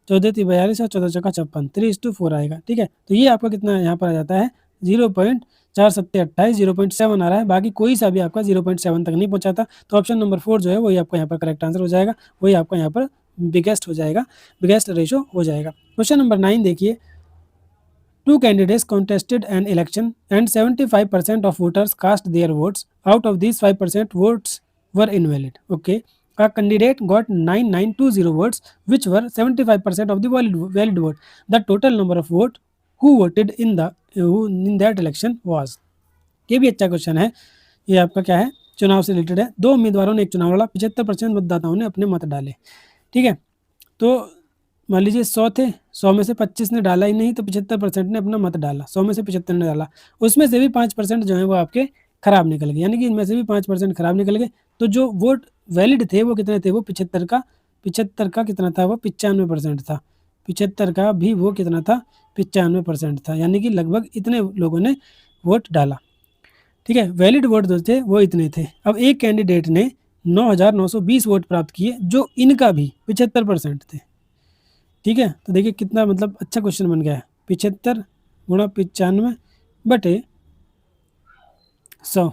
14 3 42 और 14 चौका 56, 3:4 आएगा। ठीक है, तो ये आपका कितना यहाँ पर आ जाता है? 0.4728, 0.7 आ रहा है। बाकी कोई सा भी आपका 0.7 तक नहीं पहुँचाता। तो ऑप्शन नंबर 4 जो है वही आपका यहाँ पर करेक्ट आंसर हो जाएगा, वही आपका यहाँ पर बिगेस्ट हो जाएगा, बिगेस्ट रेशो हो जाएगा। क्वेश्चन नंबर 9 देखिए, two candidates contested an election and 75% of voters cast their votes. Out of these 5% votes were invalid. Okay. A candidate got 9920 votes, which were 75% of the valid vote. The total number of votes who voted in that election was. ये भी अच्छा question है। ये आपका क्या है? चुनाव से रिलेटेड है। दो उम्मीदवारों ने एक चुनाव लड़ा, 75% मतदाताओं ने अपने मत डाले। ठीक है, तो मान लीजिए 100 थे, 100 में से 25 ने डाला ही नहीं, तो 75% ने अपना मत डाला। 100 में से 75 ने डाला, उसमें से भी 5% जो है वो आपके खराब निकल गए, यानी कि इनमें से भी 5% खराब निकल गए। तो जो वोट वैलिड थे वो कितने थे? वो 75 का कितना था? वो 95% था। 75 का भी वो कितना था? 95% था, यानी कि लगभग इतने लोगों ने वोट डाला। ठीक है, वैलिड वोट जो थे वो इतने थे। अब एक कैंडिडेट ने 9,920 वोट प्राप्त किए, जो इनका भी 75% थे। ठीक है, तो देखिए कितना मतलब अच्छा क्वेश्चन बन गया है। 75 गुणा 95 बटे 100।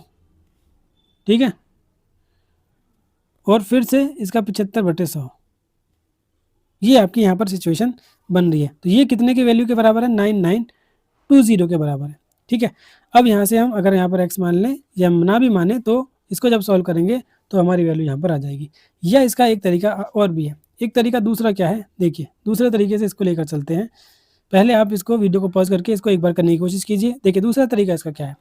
ठीक है, और फिर से इसका 75 बटे 100। ये आपकी यहाँ पर सिचुएशन बन रही है। तो ये कितने की वैल्यू के बराबर है? 9920 के बराबर है। ठीक है, अब यहाँ से हम अगर यहाँ पर एक्स मान लें या ना भी माने, तो इसको जब सॉल्व करेंगे तो हमारी वैल्यू यहाँ पर आ जाएगी। या इसका एक तरीका और भी है। एक तरीका दूसरा क्या है, देखिए दूसरे तरीके से इसको लेकर चलते हैं। पहले आप इसको वीडियो को पॉज करके इसको एक बार करने की कोशिश कीजिए। देखिए दूसरा तरीका इसका क्या है।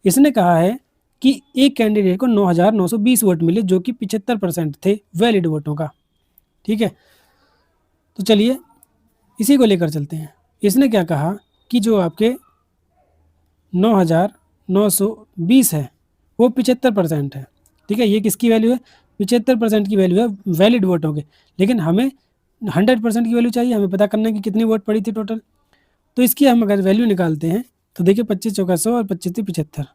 इसने कहा है कि एक कैंडिडेट को 9,920 वोट मिले, जो कि 75% थे वैलिड वोटों का। ठीक है, तो चलिए इसी को लेकर चलते हैं। इसने क्या कहा कि जो आपके 9,920 है वो 75% है। ठीक है, ये किसकी वैल्यू है? 75% की वैल्यू है वैलिड वोटों के। लेकिन हमें 100% की वैल्यू चाहिए, हमें पता करना है कि कितनी वोट पड़ी थी टोटल। तो इसकी हम अगर वैल्यू निकालते हैं तो देखिए 25 चौका 100 और 25 थी 75।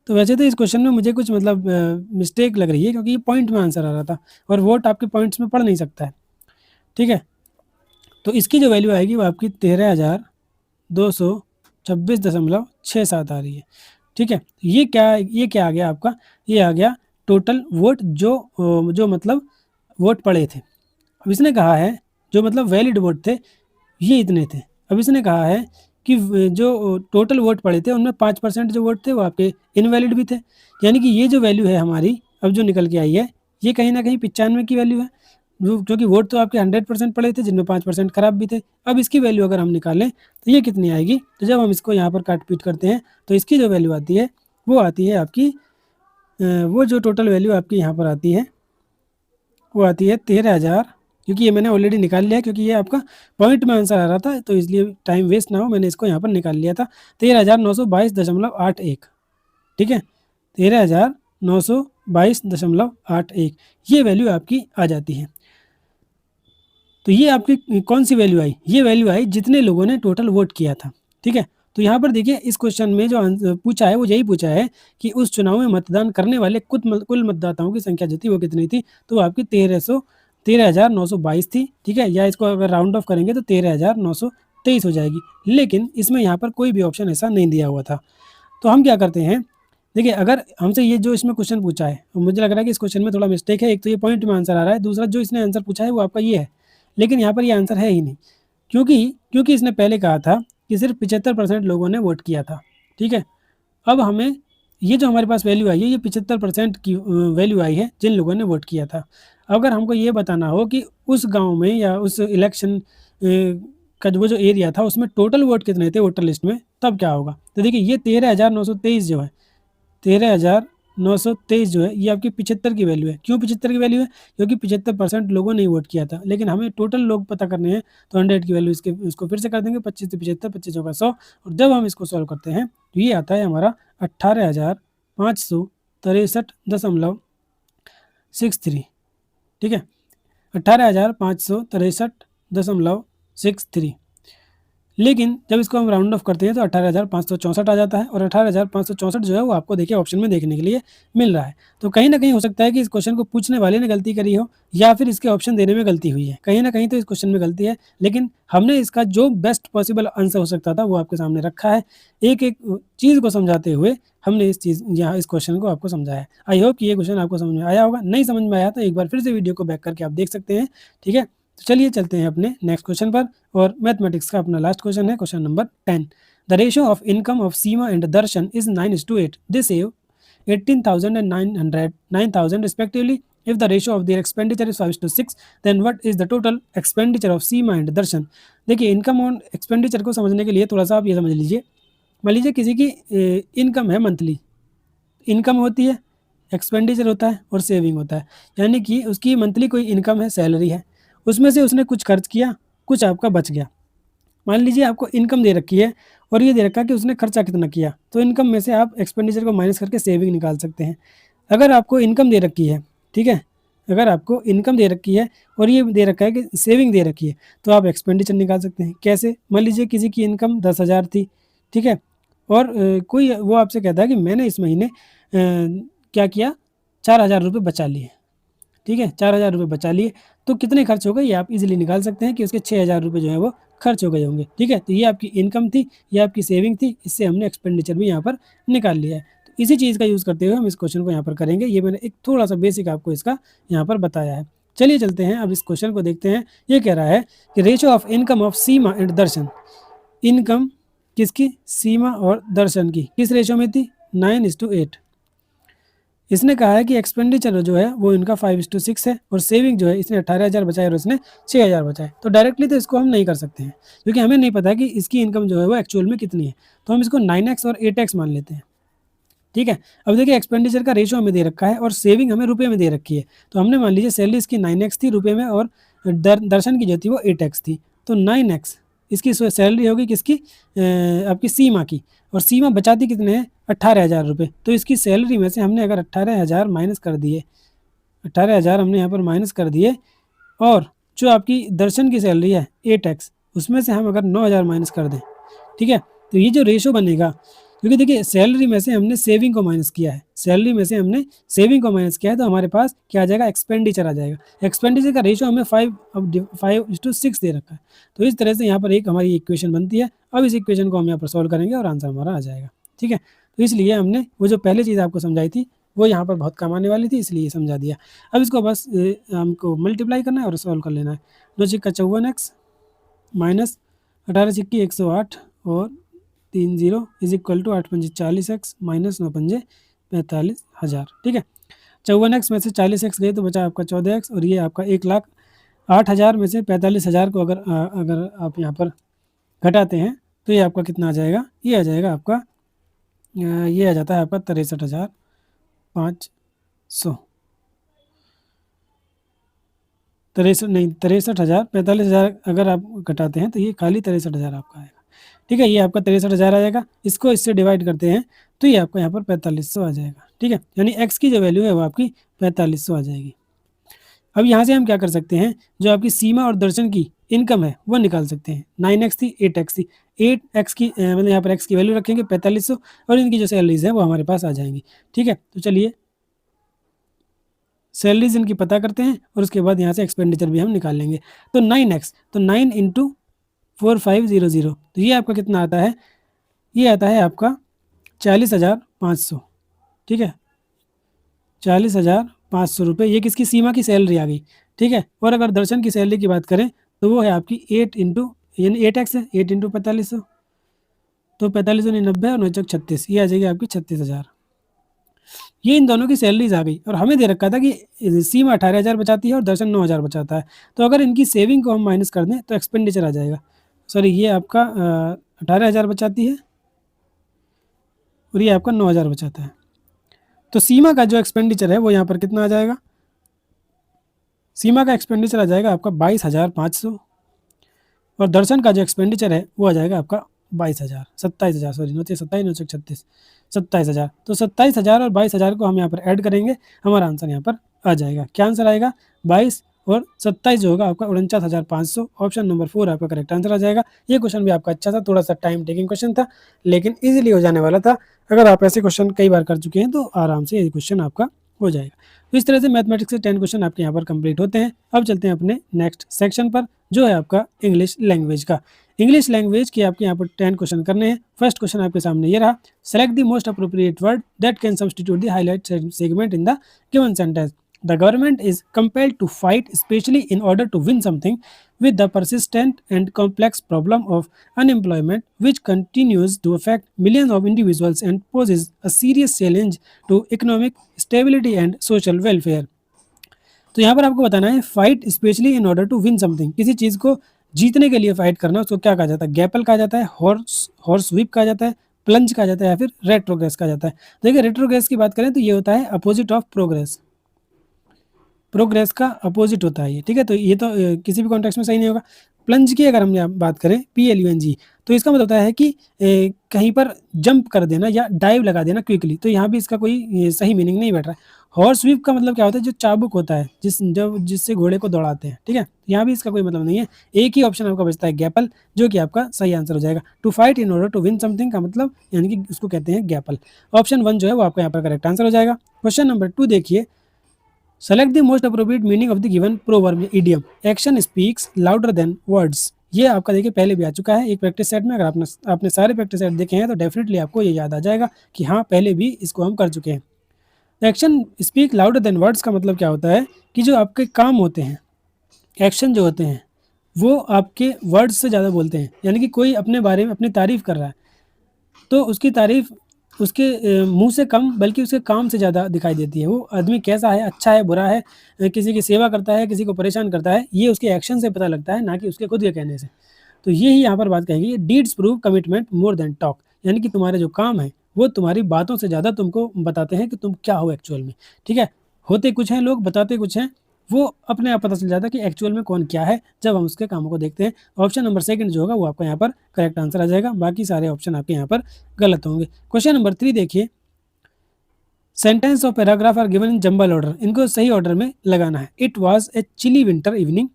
तो वैसे तो इस क्वेश्चन में मुझे कुछ मतलब मिस्टेक लग रही है, क्योंकि ये पॉइंट में आंसर आ रहा था और वोट आपके पॉइंट्स में पढ़ नहीं सकता है। ठीक है, तो इसकी जो वैल्यू आएगी वो आपकी 13,226.67 आ रही है। ठीक है, ये क्या आ गया आपका? ये आ गया टोटल वोट जो मतलब वोट पड़े थे। अब इसने कहा है जो मतलब वैलिड वोट थे ये इतने थे। अब इसने कहा है कि जो टोटल वोट पड़े थे उनमें 5% जो वोट थे वो आपके इनवैलिड भी थे। यानी कि ये जो वैल्यू है हमारी अब जो निकल के आई है, ये कहीं ना कहीं 95 की वैल्यू है, क्योंकि वोट तो आपके 100% पड़े थे, जिनमें 5% खराब भी थे। अब इसकी वैल्यू अगर हम निकालें तो ये कितनी आएगी? तो जब हम इसको यहाँ पर काट पीट करते हैं तो इसकी जो वैल्यू आती है वो आती है आपकी वो जो टोटल वैल्यू आपकी यहाँ पर आती है वो आती है 13,000। क्योंकि ये मैंने ऑलरेडी निकाल लिया, क्योंकि ये आपका पॉइंट में आंसर आ रहा था, तो इसलिए टाइम वेस्ट ना हो मैंने इसको यहाँ पर निकाल लिया था। 13,922.81। ठीक है, 13,922.81 ये वैल्यू आपकी आ जाती है। तो ये आपकी कौन सी वैल्यू आई? ये वैल्यू आई जितने लोगों ने टोटल वोट किया था। ठीक है, तो यहाँ पर देखिए इस क्वेश्चन में जो आंसर पूछा है वो यही पूछा है कि उस चुनाव में मतदान करने वाले कुल मतदाताओं की संख्या जो थी वो कितनी थी? तो आपकी 13,922 थी। ठीक है, या इसको अगर राउंड ऑफ करेंगे तो 13,923 हो जाएगी। लेकिन इसमें यहाँ पर कोई भी ऑप्शन ऐसा नहीं दिया हुआ था। तो हम क्या करते हैं, देखिए अगर हमसे ये जो इसमें क्वेश्चन पूछा है, मुझे लग रहा है कि इस क्वेश्चन में थोड़ा मिस्टेक है। एक तो ये पॉइंट में आंसर आ रहा है, दूसरा जो इसने आंसर पूछा है वो आपका ये है, लेकिन यहाँ पर ये आंसर है ही नहीं। क्योंकि इसने पहले कहा था कि सिर्फ 75% लोगों ने वोट किया था। ठीक है, अब हमें ये जो हमारे पास वैल्यू आई है ये 75% की वैल्यू आई है जिन लोगों ने वोट किया था। अगर हमको ये बताना हो कि उस गांव में या उस इलेक्शन का जो वो जो एरिया था उसमें टोटल वोट कितने थे वोटर लिस्ट में, तब क्या होगा? तो देखिए ये 13,923 जो है, 13,000 923 जो है ये आपकी 75 की वैल्यू है। क्यों 75 की वैल्यू है? क्योंकि 75% लोगों ने वोट किया था, लेकिन हमें टोटल लोग पता करने हैं, तो 100 की वैल्यू इसको फिर से कर देंगे, 25 से 75, 25 होगा 100, और जब हम इसको सॉल्व करते हैं तो ये आता है हमारा 18,563.63। ठीक है, 18,563.63। लेकिन जब इसको हम राउंड ऑफ करते हैं तो 18,564 आ जाता है, और 18,564 जो है वो आपको देखिए ऑप्शन में देखने के लिए मिल रहा है। तो कहीं ना कहीं हो सकता है कि इस क्वेश्चन को पूछने वाले ने गलती करी हो, या फिर इसके ऑप्शन देने में गलती हुई है। कहीं ना कहीं तो इस क्वेश्चन में गलती है, लेकिन हमने इसका जो बेस्ट पॉसिबल आंसर हो सकता था वो आपके सामने रखा है। एक एक चीज़ को समझाते हुए हमने इस क्वेश्चन को आपको समझाया है। आई होप कि ये क्वेश्चन आपको समझ में आया होगा। नहीं समझ में आया तो एक बार फिर से वीडियो को बैक करके आप देख सकते हैं। ठीक है, तो चलिए चलते हैं अपने नेक्स्ट क्वेश्चन पर, और मैथमेटिक्स का अपना लास्ट क्वेश्चन है, question number 10। The ratio of income of Seema and Darshan is 9:8। They save 18,000 and 9,000 respectively. If the ratio of their expenditure is 5:6, then what is the total expenditure of Seema and Darshan? देखिए, income और expenditure को समझने के लिए थोड़ा सा आप ये समझ लीजिए। मान लीजिए किसी की इनकम है मंथली, इनकम होती है, एक्सपेंडिचर होता है और सेविंग होता है। यानी कि उसकी मंथली कोई इनकम है, सैलरी है, उसमें से उसने कुछ खर्च किया, कुछ आपका बच गया। मान लीजिए आपको इनकम दे रखी है और ये दे रखा है कि उसने खर्चा कितना किया, तो इनकम में से आप एक्सपेंडिचर को माइनस करके सेविंग निकाल सकते हैं। अगर आपको इनकम दे रखी है, ठीक है, अगर आपको इनकम दे रखी है और ये दे रखा है कि सेविंग दे रखी है, तो आप एक्सपेंडिचर निकाल सकते हैं। कैसे? मान लीजिए किसी की इनकम 10,000 थी, ठीक है, और कोई वो आपसे कहता है कि मैंने इस महीने क्या किया, 4,000 रुपये बचा लिए। ठीक है, 4,000 रुपये बचा लिए, तो कितने खर्च हो गए ये आप इजीली निकाल सकते हैं कि उसके 6,000 रुपये जो है वो खर्च हो गए होंगे। ठीक है, तो ये आपकी इनकम थी, ये आपकी सेविंग थी, इससे हमने एक्सपेंडिचर भी यहाँ पर निकाल लिया है। तो इसी चीज़ का यूज़ करते हुए हम इस क्वेश्चन को यहाँ पर करेंगे। ये मैंने एक थोड़ा सा बेसिक आपको इसका यहाँ पर बताया है। चलिए चलते हैं, अब इस क्वेश्चन को देखते हैं। ये कह रहा है कि ratio of income of Seema and Darshan. Income किसकी? सीमा और दर्शन की। किस रेशियो में थी? 9:8। इसने कहा है कि एक्सपेंडिचर जो है वो इनका 5:6 है, और सेविंग जो है इसने 18,000 बचाए और इसने 6,000 बचाए। तो डायरेक्टली तो इसको हम नहीं कर सकते हैं, क्योंकि हमें नहीं पता कि इसकी इनकम जो है वो एक्चुअल में कितनी है। तो हम इसको 9x और 8x मान लेते हैं। ठीक है, अब देखिए एक्सपेंडिचर का रेशियो हमें दे रखा है और सेविंग हमें रुपये में दे रखी है। तो हमने मान लीजिए सैलरी इसकी 9x थी रुपये में, और दर्शन की जो थी वो 8x थी। तो 9x इसकी सैलरी होगी किसकी? आपकी सीमा की। और सीमा बचाती कितने हैं? 18,000 रुपये। तो इसकी सैलरी में से हमने अगर 18,000 माइनस कर दिए, 18,000 हमने यहाँ पर माइनस कर दिए, और जो आपकी दर्शन की सैलरी है 8x, उसमें से हम अगर 9,000 माइनस कर दें, ठीक है, तो ये जो रेशो बनेगा, क्योंकि देखिए सैलरी में से हमने सेविंग को माइनस किया है, सैलरी में से हमने सेविंग को माइनस किया है, तो हमारे पास क्या आ जाएगा? एक्सपेंडिचर आ जाएगा। एक्सपेंडिचर का रेशो हमें 5:6 दे रखा है। तो इस तरह से यहाँ पर एक हमारी इक्वेशन बनती है। अब इस इक्वेशन को हम यहाँ पर सॉल्व करेंगे और आंसर हमारा आ जाएगा। ठीक है, तो इसलिए हमने वो जो पहले चीज़ आपको समझाई थी वो यहाँ पर बहुत काम आने वाली थी, इसलिए समझा दिया। अब इसको बस हमको मल्टीप्लाई करना है और सॉल्व कर लेना है। 2 छिक्का 54x माइनस 18 छिक्की 108 और 3 0 इज इक्वल टू 8 पंजे 40x माइनस 9 पंजे 45,000। ठीक है, 54x में से 40x गए तो बचा आपका 14x, और ये आपका 1,08,000 में से 45,000 को अगर आप यहाँ पर घटाते हैं तो ये आपका कितना आ जाएगा? ये आ जाएगा आपका, ये आ जाता है आपका 63,500। 63,000 45,000 अगर आप घटाते हैं तो ये खाली 63,000 आपका आएगा। ठीक है, ये आपका 63,000 आ जाएगा। इसको इससे डिवाइड करते हैं तो ये आपका यहाँ पर 4500 आ जाएगा। ठीक है, यानी x की जो वैल्यू है वो आपकी 4500 आ जाएगी। अब यहाँ से हम क्या कर सकते हैं, जो आपकी सीमा और दर्शन की इनकम है वो निकाल सकते हैं। 9x थी, 8x थी, 8x की मतलब यहाँ पर x की वैल्यू रखेंगे 4500, और इनकी जो सैलरीज है वो हमारे पास आ जाएंगी। ठीक है, तो चलिए सैलरीज इनकी पता करते हैं और उसके बाद यहाँ से एक्सपेंडिचर भी हम निकाल लेंगे। तो 9x, तो 9 इंटू 4500, तो ये आपका कितना आता है? ये आता है आपका 40,500। ठीक है, 40,500 रुपये, ये किसकी? सीमा की सैलरी आ गई। ठीक है, और अगर दर्शन की सैलरी की बात करें तो वो है आपकी 8 इंटू, यानी 8x है, 8 इंटू 4500, तो 4500 नहीं 90 और 9 चौक 36, ये आ जाएगी आपकी 36,000। ये इन दोनों की सैलरीज आ गई, और हमें दे रखा था कि सीमा 18,000 बचाती है और दर्शन 9,000 बचाता है। तो अगर इनकी सेविंग को हम माइनस कर दें तो एक्सपेंडिचर आ जाएगा। सॉरी, ये आपका 18,000 बचाती है और ये आपका 9,000 बचाता है। तो सीमा का जो एक्सपेंडिचर है वो यहाँ पर कितना आ जाएगा, सीमा का एक्सपेंडिचर आ जाएगा आपका 22,500, और दर्शन का जो एक्सपेंडिचर है वो आ जाएगा आपका 22,000, 27,000, सॉरी 927, 936, 27,000। तो 27,000 और 22,000 को हम यहाँ पर ऐड करेंगे, हमारा आंसर यहाँ पर आ जाएगा। क्या आंसर आएगा, 22 और 27 जो होगा आपका 49,500। ऑप्शन नंबर 4 आपका करेक्ट आंसर आ जाएगा। ये क्वेश्चन भी आपका अच्छा था, थोड़ा सा टाइम टेकिंग क्वेश्चन था, लेकिन ईजिली हो जाने वाला था। अगर आप ऐसे क्वेश्चन कई बार कर चुके हैं तो आराम से ये क्वेश्चन आपका हो जाएगा। तो इस तरह से मैथमेटिक्स के 10 क्वेश्चन आपके यहाँ पर कंप्लीट होते हैं। अब चलते हैं अपने नेक्स्ट सेक्शन पर, जो है आपका इंग्लिश लैंग्वेज का। इंग्लिश लैंग्वेज के आपके यहाँ पर 10 क्वेश्चन करने हैं। फर्स्ट क्वेश्चन आपके सामने ये रहा, select the most appropriate word that can substitute the highlight segment in the given sentence. The government is compelled to fight, especially in order to win something, with the persistent and complex problem of unemployment, which continues to affect millions of individuals and poses a serious challenge to economic stability and social welfare. तो यहाँ पर आपको बताना है, fight specially in order to win something, किसी चीज़ को जीतने के लिए फाइट करना, उसको क्या कहा जाता है, गैपल कहा जाता है, हॉर्स व्हिप कहा जाता है, प्लंज कहा जाता है, या फिर रेट्रोग्रेस कहा जाता है। देखिए रेट्रोग्रेस की बात करें तो ये होता है अपोजिट ऑफ प्रोग्रेस, प्रोग्रेस का अपोजिट होता है ये, ठीक है। तो ये तो किसी भी कॉन्टेक्स्ट में सही नहीं होगा। प्लंज की अगर हम बात करें PLUNG, तो इसका मतलब होता है कि कहीं पर जंप कर देना या डाइव लगा देना क्विकली, तो यहाँ भी इसका कोई सही मीनिंग नहीं बैठ रहा है। हॉर्स व्हिप का मतलब क्या होता है, जो चाबुक होता है जिससे घोड़े को दौड़ाते हैं, ठीक है। यहाँ भी इसका कोई मतलब नहीं है। एक ही ऑप्शन आपका बचता है गैपल, जो कि आपका सही आंसर हो जाएगा। To fight in order to win something का मतलब यानी कि उसको कहते हैं गैपल। ऑप्शन 1 जो है वो आपका यहाँ पर करेक्ट आंसर हो जाएगा। क्वेश्चन नंबर 2 देखिए, select the most appropriate meaning of the given proverb idiom, action speaks louder than words. ये आपका देखिए पहले भी आ चुका है एक प्रैक्टिस सेट में। अगर आपने सारे प्रैक्टिस सेट देखे हैं तो डेफिनेटली आपको ये याद आ जाएगा कि हाँ पहले भी इसको हम कर चुके हैं। Action speak louder than words का मतलब क्या होता है कि जो आपके काम होते हैं, एक्शन जो होते हैं, वो आपके वर्ड्स से ज़्यादा बोलते हैं। यानी कि कोई अपने बारे में अपनी तारीफ़ कर रहा है तो उसकी तारीफ़ उसके मुंह से कम बल्कि उसके काम से ज़्यादा दिखाई देती है। वो आदमी कैसा है, अच्छा है, बुरा है, किसी की सेवा करता है, किसी को परेशान करता है, ये उसके एक्शन से पता लगता है, ना कि उसके खुद के कहने से। तो यही यहाँ पर बात कहेगी, deeds prove commitment more than talk, यानी कि तुम्हारे जो काम है वो तुम्हारी बातों से ज़्यादा तुमको बताते हैं कि तुम क्या हो एक्चुअल में, ठीक है। होते कुछ हैं लोग, बताते कुछ हैं, वो अपने आप पता चल जाता है कि एक्चुअल में कौन क्या है जब हम उसके कामों को देखते हैं। ऑप्शन नंबर 2 जो होगा वो आपका यहाँ पर करेक्ट आंसर आ जाएगा, बाकी सारे ऑप्शन आपके यहाँ पर गलत होंगे। क्वेश्चन नंबर 3 देखिए, सेंटेंस और paragraph are given in jumble order, इनको सही ऑर्डर में लगाना है। It was a chilly winter evening,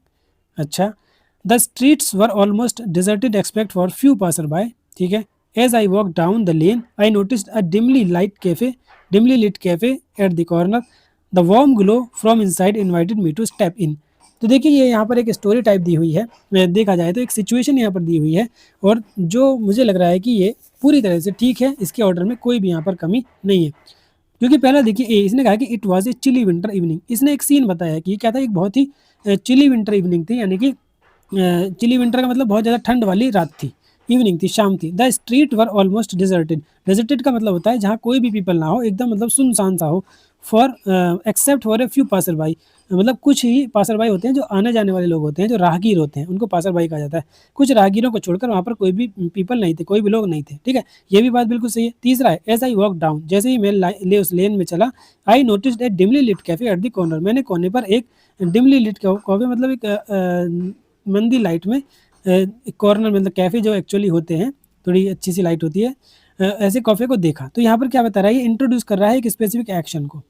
अच्छा। The streets were almost deserted expect for few passerby, ठीक है। As I walk down the lane I noticed a dimly lit cafe at the corner, the warm glow from inside invited me to step in. तो देखिए ये यहाँ पर एक story type दी हुई है, देखा जाए तो एक सिचुएशन यहाँ पर दी हुई है, और जो मुझे लग रहा है कि ये पूरी तरह से ठीक है, इसके ऑर्डर में कोई भी यहाँ पर कमी नहीं है। क्योंकि पहला देखिए इसने कहा कि it was a chilly winter evening, इसने एक सीन बताया है कि ये क्या था, एक बहुत ही चिली विंटर इवनिंग थी, यानी कि चिली विंटर का मतलब बहुत ज़्यादा ठंड वाली रात थी, इवनिंग थी, शाम थी। The street were almost deserted, deserted का मतलब होता है जहाँ कोई भी पीपल ना हो, एकदम मतलब सुनसान सा हो। For except for a few passer by, मतलब कुछ ही पासर बाई होते हैं, जो आने जाने वाले लोग होते हैं, जो राहगीर होते हैं, उनको पासर बाई कहा जाता है। कुछ राहगीरों को छोड़कर वहाँ पर कोई भी पीपल नहीं थे, कोई भी लोग नहीं थे, ठीक है। ये भी बात बिल्कुल सही है। तीसरा है, एज आई वॉक डाउन, जैसे ही मैं उस लेन में चला, I noticed a dimly lit cafe at the corner, मैंने कोने पर एक डिमली लिट कॉफे मतलब एक मंदी लाइट में कॉर्नर मतलब कैफ़े जो एक्चुअली होते हैं, थोड़ी अच्छी सी लाइट होती है, ऐसे कॉफ़े को देखा। तो यहाँ पर क्या बता रहा है, ये इंट्रोड्यूस कर रहा है एक स्पेसिफिक एक्शन को।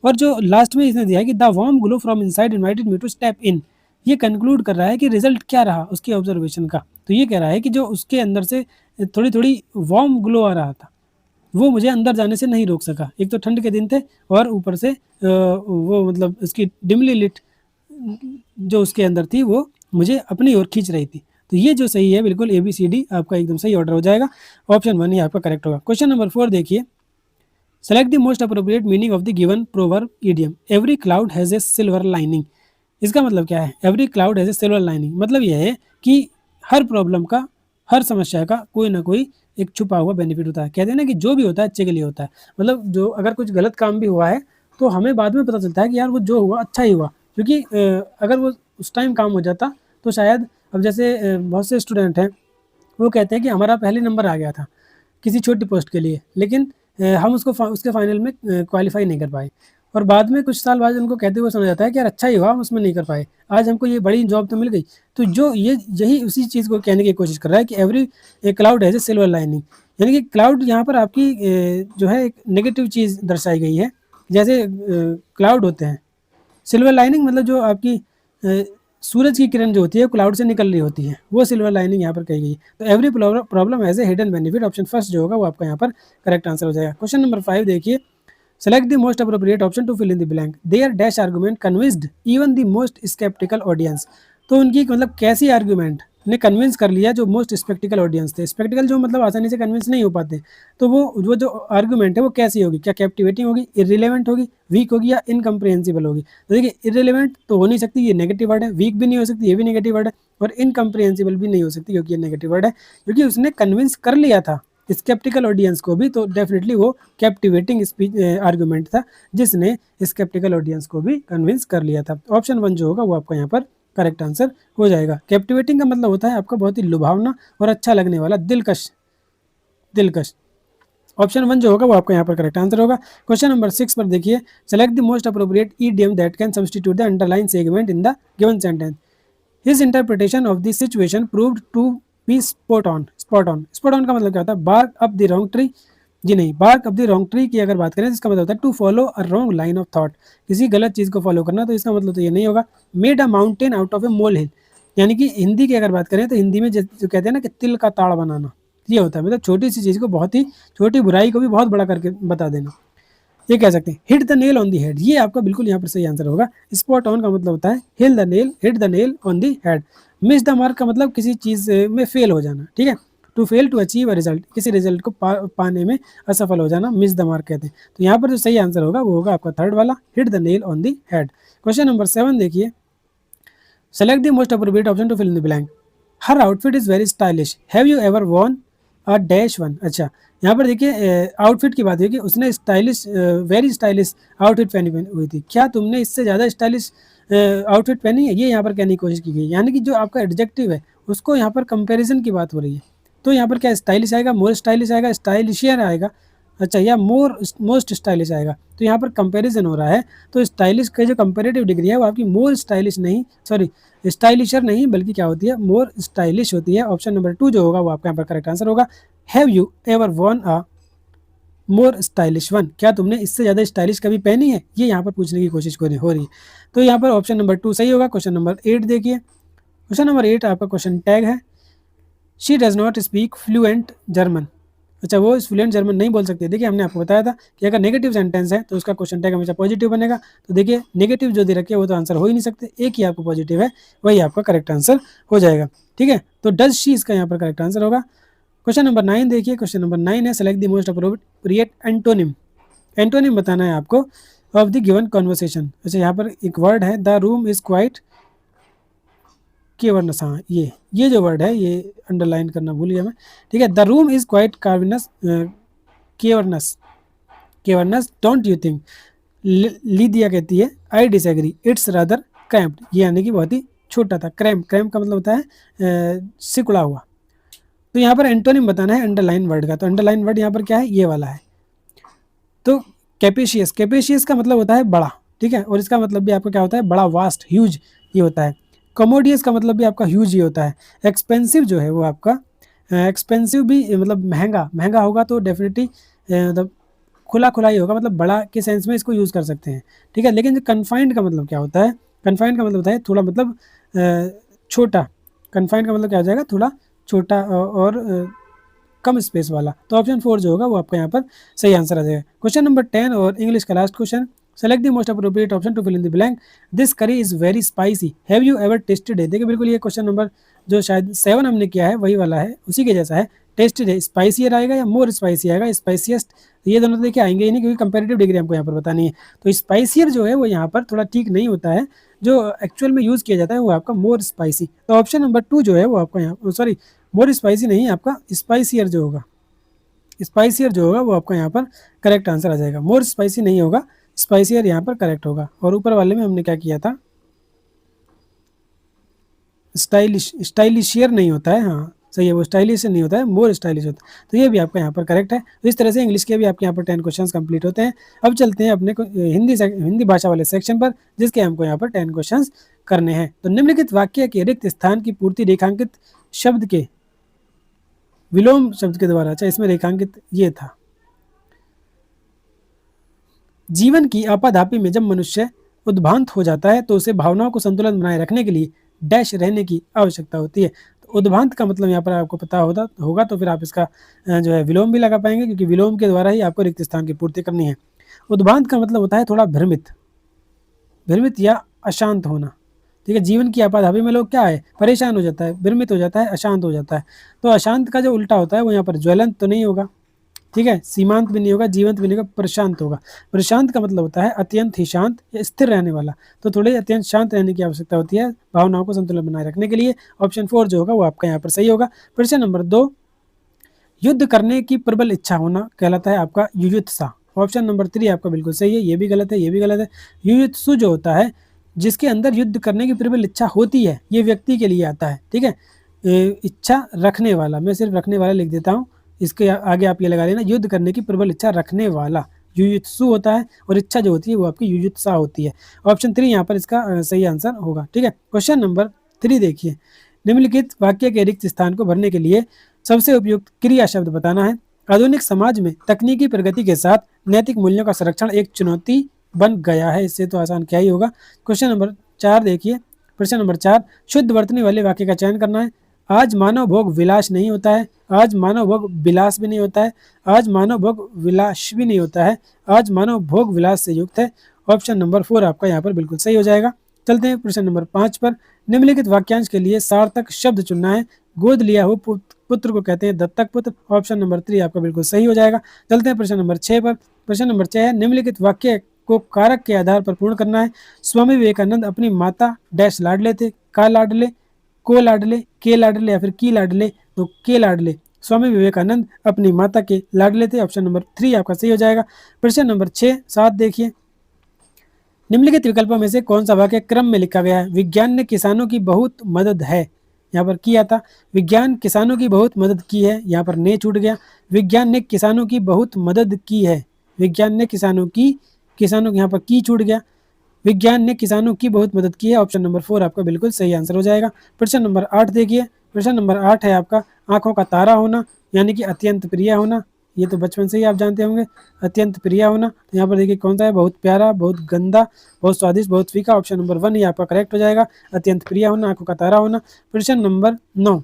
और जो लास्ट में इसने दिया है कि the warm glow from inside invited me to step in, ये कंक्लूड कर रहा है कि रिजल्ट क्या रहा उसकी ऑब्जर्वेशन का। तो ये कह रहा है कि जो उसके अंदर से थोड़ी थोड़ी वार्म ग्लो आ रहा था, वो मुझे अंदर जाने से नहीं रोक सका। एक तो ठंड के दिन थे और ऊपर से वो मतलब उसकी डिमली लिट जो उसके अंदर थी वो मुझे अपनी ओर खींच रही थी। तो ये जो सही है बिल्कुल ABCD आपका एकदम सही ऑर्डर हो जाएगा। ऑप्शन 1 ही आपका करेक्ट होगा। क्वेश्चन नंबर 4 देखिए, select the most appropriate meaning of the given proverb idiom, every cloud has a silver lining. इसका मतलब क्या है, every cloud has a silver lining, मतलब यह है कि हर प्रॉब्लम का, हर समस्या का कोई ना कोई एक छुपा हुआ बेनिफिट होता है। कहते हैं ना कि जो भी होता है अच्छे के लिए होता है। मतलब जो अगर कुछ गलत काम भी हुआ है तो हमें बाद में पता चलता है कि यार वो जो हुआ अच्छा ही हुआ, क्योंकि अगर वो उस टाइम काम हो जाता तो शायद, अब जैसे बहुत से स्टूडेंट हैं वो कहते हैं कि हमारा पहले नंबर आ गया था किसी छोटी पोस्ट के लिए, लेकिन हम उसके फाइनल में क्वालिफाई नहीं कर पाए, और बाद में कुछ साल बाद उनको कहते हुए सुना जाता है कि यार अच्छा ही हुआ हम उसमें नहीं कर पाए, आज हमको ये बड़ी जॉब तो मिल गई। तो जो ये यही उसी चीज़ को कहने की कोशिश कर रहा है कि every cloud has a silver lining, यानी कि क्लाउड यहाँ पर आपकी जो है एक नेगेटिव चीज़ दर्शाई गई है। जैसे क्लाउड होते हैं, सिल्वर लाइनिंग मतलब जो आपकी सूरज की किरण जो होती है क्लाउड से निकल रही होती है, वो सिल्वर लाइनिंग यहाँ पर कही गई है। तो every problem has a hidden benefit, option first जो होगा वो आपका यहाँ पर करेक्ट आंसर हो जाएगा। क्वेश्चन नंबर 5 देखिए, select the most appropriate option to fill in the blank, there dash argument convinced even the most sceptical audience. तो उनकी मतलब कैसी आर्गुमेंट ने कन्विंस कर लिया जो मोस्ट स्पेक्टिकल ऑडियंस थे, स्पेक्टिकल जो मतलब आसानी से कन्विंस नहीं हो पाते, तो वो जो आर्गुमेंट है वो कैसी होगी, क्या कैप्टिवेटिंग होगी, इररिलेवेंट होगी, वीक होगी या इनकम्प्रिहेंसिबल होगी। तो देखिए इररिलेवेंट तो हो नहीं सकती, ये नेगेटिव वर्ड है, वीक भी नहीं हो सकती, ये भी नेगेटिव वर्ड है, और इनकम्प्रिहेंसिबल भी नहीं हो सकती क्योंकि ये नेगेटिव वर्ड है, क्योंकि उसने कन्विंस कर लिया था स्केप्टिकल ऑडियंस को भी, तो डेफिनेटली वो कैप्टिवेटिंग स्पीच आर्गुमेंट था जिसने स्केप्टिकल ऑडियंस को भी कन्विंस कर लिया था। ऑप्शन 1 जो होगा वो आपका यहाँ पर करेक्ट आंसर हो जाएगा। कैप्टिवेटिंग का मतलब होता है आपका बहुत ही लुभावना और अच्छा लगने वाला, दिलकश दिलकश। ऑप्शन 1 जो होगा वो आपका यहाँ पर करेक्ट आंसर होगा। क्वेश्चन नंबर 6 पर देखिए, select the most appropriate idiom that can substitute the underline segment in the given sentence, his interpretation of the situation proved to be spot on. Spot on का मतलब क्या होता है, bark up the wrong tree, जी नहीं, bark up the wrong tree की अगर बात करें तो इसका मतलब होता है to follow a wrong line of thought, किसी गलत चीज़ को फॉलो करना, तो इसका मतलब तो ये नहीं होगा। Made a mountain out of a molehill, यानी कि हिंदी की अगर बात करें तो हिंदी में जो कहते हैं ना कि तिल का ताड़ बनाना, ये होता है, मतलब छोटी सी चीज़ को बहुत ही, छोटी बुराई को भी बहुत बड़ा करके बता देना, ये कह सकते हैं। Hit the nail on the head, ये आपका बिल्कुल यहाँ पर सही आंसर होगा। स्पॉट ऑन का मतलब होता है hit the nail, hit the nail on the head. Miss the mark का मतलब किसी चीज़ में फेल हो जाना, ठीक है। To fail to achieve a result, किसी रिजल्ट को पाने में असफल हो जाना, मिस द मार्क कहते हैं। तो यहाँ पर जो सही आंसर होगा वो होगा आपका थर्ड वाला, hit the nail on the head. Question number 7 देखिए, select the most appropriate option to fill in the blank, her outfit is very stylish, have you ever worn a dash one. अच्छा, यहाँ पर देखिए outfit की बात हुई कि उसने स्टाइलिश, वेरी स्टाइलिश आउटफिट पहनी हुई थी, क्या तुमने इससे ज़्यादा स्टाइलिश आउटफिट पहनी है, ये यहाँ पर कहने की कोशिश की गई, यानी कि जो आपका एडजेक्टिव है उसको यहाँ पर कंपैरिजन की बात हो रही है। तो यहाँ पर क्या स्टाइलिश आएगा, मोर स्टाइलिश आएगा, स्टाइलिशियर आएगा, अच्छा, या मोस्ट स्टाइलिश आएगा। तो यहाँ पर कंपैरिजन हो रहा है, तो स्टाइलिश का जो कंपैरेटिव डिग्री है वो आपकी मोर स्टाइलिश नहीं, सॉरी स्टाइलिशर नहीं, बल्कि क्या होती है, मोर स्टाइलिश होती है। ऑप्शन नंबर 2 जो होगा वो आपका यहाँ पर करेक्ट आंसर होगा। Have you ever worn a more stylish one, क्या तुमने इससे ज़्यादा स्टाइलिश कभी पहनी है, ये यहाँ पर पूछने की कोशिश हो रही है। तो यहाँ पर ऑप्शन नंबर 2 सही होगा। क्वेश्चन नंबर 8 देखिए, क्वेश्चन नंबर 8 आपका क्वेश्चन टैग है, she does not speak fluent German. अच्छा, वो फ्लुएंट जर्मन नहीं बोल सकते। देखिए हमने आपको बताया था कि अगर नेगेटिव सेंटेंस है तो उसका क्वेश्चन टैग हमेशा पॉजिटिव बनेगा। तो देखिए नेगेटिव जो दे रखे है वो तो आंसर हो ही नहीं सकते, एक ही आपको पॉजिटिव है, वही आपका करेक्ट आंसर हो जाएगा, ठीक है। तो डज शी इसका यहाँ पर करेक्ट आंसर होगा। क्वेश्चन नंबर 9 देखिए, क्वेश्चन नंबर 9 है, select the most appropriate antonym. Antonym बताना है आपको ऑफ द गिवन कॉन्वर्सेशन। अच्छा, यहाँ पर एक वर्ड है, द रूम इज क्वाइट केवरनस, हाँ ये जो वर्ड है ये अंडरलाइन करना भूल गया मैं, ठीक है। The room is quite cavernous cavernous, cavernous don't you think. Lydia कहती है I disagree, it's rather cramped, ये यानी कि बहुत ही छोटा था। क्रैम्प, क्रैम्प का मतलब होता है सिकुड़ा हुआ। तो यहाँ पर एंटोनिम बताना है अंडरलाइन वर्ड का, तो अंडरलाइन वर्ड यहाँ पर क्या है, ये वाला है। तो कैपेशियस, कैपेशियस का मतलब होता है बड़ा, ठीक है, और इसका मतलब भी आपका क्या होता है, बड़ा, वास्ट, ह्यूज, ये होता है। कमोडियस का मतलब भी आपका ह्यूज ही होता है। एक्सपेंसिव जो है वो आपका, एक्सपेंसिव भी मतलब महंगा, महंगा होगा तो डेफिनेटली मतलब खुला खुला ही होगा, मतलब बड़ा के सेंस में इसको यूज़ कर सकते हैं, ठीक है। लेकिन जो कन्फाइंड का मतलब क्या होता है, कन्फाइंड का मतलब होता है थोड़ा मतलब छोटा, कन्फाइंड का मतलब क्या हो जाएगा, थोड़ा छोटा और कम स्पेस वाला। तो ऑप्शन 4 जो होगा वो आपका यहाँ पर सही आंसर आ जाएगा। क्वेश्चन नंबर 10 और इंग्लिश का last question, select the most appropriate option to fill in the blank, this curry is very spicy, have you ever tasted है। देखिए बिल्कुल ये क्वेश्चन नंबर जो शायद 7 हमने किया है वही वाला है, उसी के जैसा है। टेस्टेड है, स्पाइसियर आएगा या मोर स्पाइसी आएगा, स्पाइसीएस्ट, ये दोनों तो देखिए आएंगे ही नहीं क्योंकि कंपेरेटिव डिग्री हमको यहाँ पर बतानी है। तो स्पाइसियर जो है वो यहाँ पर थोड़ा ठीक नहीं होता है, जो एक्चुअल में यूज़ किया जाता है वो आपका मोर स्पाइसी। तो ऑप्शन नंबर 2 जो है वो आपका यहाँ, सॉरी मोर स्पाइसी नहीं, आपका स्पाइसियर जो होगा, स्पाइसियर जो होगा वो आपका यहाँ पर करेक्ट आंसर आ जाएगा। मोर स्पाइसी नहीं होगा, स्पाइसियर यहाँ पर करेक्ट होगा। और ऊपर वाले में हमने क्या किया था, स्टाइलिश, स्टाइलिशियर नहीं होता है, हाँ सही है, वो स्टाइलिश नहीं होता है, मोर स्टाइलिश होता है। तो ये भी आपका यहाँ पर करेक्ट है। तो इस तरह से इंग्लिश के भी आपके यहाँ पर 10 क्वेश्चंस कंप्लीट होते हैं। अब चलते हैं अपने को हिंदी भाषा वाले सेक्शन पर, जिसके हमको यहाँ पर 10 क्वेश्चंस करने हैं। तो निम्नलिखित वाक्य के रिक्त स्थान की पूर्ति रेखांकित शब्द के विलोम शब्द के द्वारा। अच्छा, इसमें रेखांकित ये था, जीवन की आपाधापी में जब मनुष्य उद्भ्रांत हो जाता है तो उसे भावनाओं को संतुलन बनाए रखने के लिए डैश रहने की आवश्यकता होती है। तो उद्भ्रांत का मतलब यहाँ पर आपको पता होगा तो फिर आप इसका जो है विलोम भी लगा पाएंगे, क्योंकि विलोम के द्वारा ही आपको रिक्त स्थान की पूर्ति करनी है। उद्भ्रांत का मतलब होता है थोड़ा भ्रमित या अशांत होना। ठीक है, जीवन की आपाधापी में लोग क्या है, परेशान हो जाता है, भ्रमित हो जाता है, अशांत हो जाता है। तो अशांत का जो उल्टा होता है वो यहाँ पर ज्वलंत तो नहीं होगा, ठीक है, सीमांत भी नहीं होगा, जीवंत भी नहीं होगा, प्रशांत होगा। प्रशांत का मतलब होता है अत्यंत ही शांत या स्थिर रहने वाला। तो थोड़े अत्यंत शांत रहने की आवश्यकता होती है भावनाओं को संतुलन बनाए रखने के लिए। ऑप्शन 4 जो होगा वो आपका यहाँ पर सही होगा। प्रश्न नंबर 2, युद्ध करने की प्रबल इच्छा होना कहलाता है आपका युयुत्सा। ऑप्शन नंबर 3 आपका बिल्कुल सही है, ये भी गलत है, ये भी गलत है। युयुत्सु जो होता है, जिसके अंदर युद्ध करने की प्रबल इच्छा होती है, ये व्यक्ति के लिए आता है। ठीक है, इच्छा रखने वाला, मैं सिर्फ रखने वाला लिख देता हूँ, इसके आगे आप ये लगा लेना, युद्ध करने की प्रबल इच्छा रखने वाला युयुत्सु होता है, और इच्छा जो होती है वो आपकी युयुत्सा होती है। ऑप्शन 3 यहाँ पर इसका सही आंसर होगा। ठीक है, क्वेश्चन नंबर 3 देखिए, निम्नलिखित वाक्य के रिक्त स्थान को भरने के लिए सबसे उपयुक्त क्रिया शब्द बताना है। आधुनिक समाज में तकनीकी प्रगति के साथ नैतिक मूल्यों का संरक्षण एक चुनौती बन गया है, इससे तो आसान क्या ही होगा। क्वेश्चन नंबर 4 देखिए, प्रश्न नंबर 4, शुद्ध वर्तनी वाले वाक्य का चयन करना है। आज मानव भोग विलास नहीं होता है, आज मानव भोग विलास भी नहीं होता है, आज मानव भोग विलास भी नहीं होता है, आज मानव भोग विलास से युक्त है। ऑप्शन नंबर 4 आपका यहाँ पर बिल्कुल सही हो जाएगा। चलते हैं प्रश्न नंबर 5 पर। निम्नलिखित वाक्यांश के लिए सार्थक शब्द चुनना है। गोद लिया हो पुत्र को कहते हैं दत्तक पुत्र। ऑप्शन नंबर 3 आपका बिल्कुल सही हो जाएगा। चलते हैं प्रश्न नंबर 6 पर। प्रश्न नंबर 6 है, निम्नलिखित वाक्य को कारक के आधार पर पूर्ण करना है। स्वामी विवेकानंद अपनी माता डैश लाडले थे, का लाडले, को लाडले, के लाडले या फिर की लाडले। तो के लाडले, स्वामी विवेकानंद अपनी माता के लाडले थे। ऑप्शन नंबर 3 आपका सही हो जाएगा। प्रश्न नंबर 6, 7 देखिए, निम्नलिखित विकल्पों में से कौन सा वाक्य क्रम में लिखा गया है। विज्ञान ने किसानों की बहुत मदद है, यहाँ पर किया था। विज्ञान किसानों की बहुत मदद की है, यहाँ पर ने छूट गया। विज्ञान ने किसानों की बहुत मदद की है, विज्ञान ने किसानों की यहाँ पर की छूट गया। विज्ञान ने किसानों की बहुत मदद की है। ऑप्शन नंबर 4 आपका बिल्कुल सही आंसर हो जाएगा। प्रश्न नंबर 8 देखिए, प्रश्न नंबर 8 है आपका आंखों का तारा होना, यानी कि अत्यंत प्रिय होना। ये तो बचपन से ही आप जानते होंगे, अत्यंत प्रिय होना। तो यहाँ पर देखिए कौन सा है, बहुत प्यारा, बहुत गंदा, बहुत स्वादिष्ट, बहुत फीका। ऑप्शन नंबर 1 ये आपका करेक्ट हो जाएगा, अत्यंत प्रिय होना, आंखों का तारा होना। प्रश्न नंबर 9,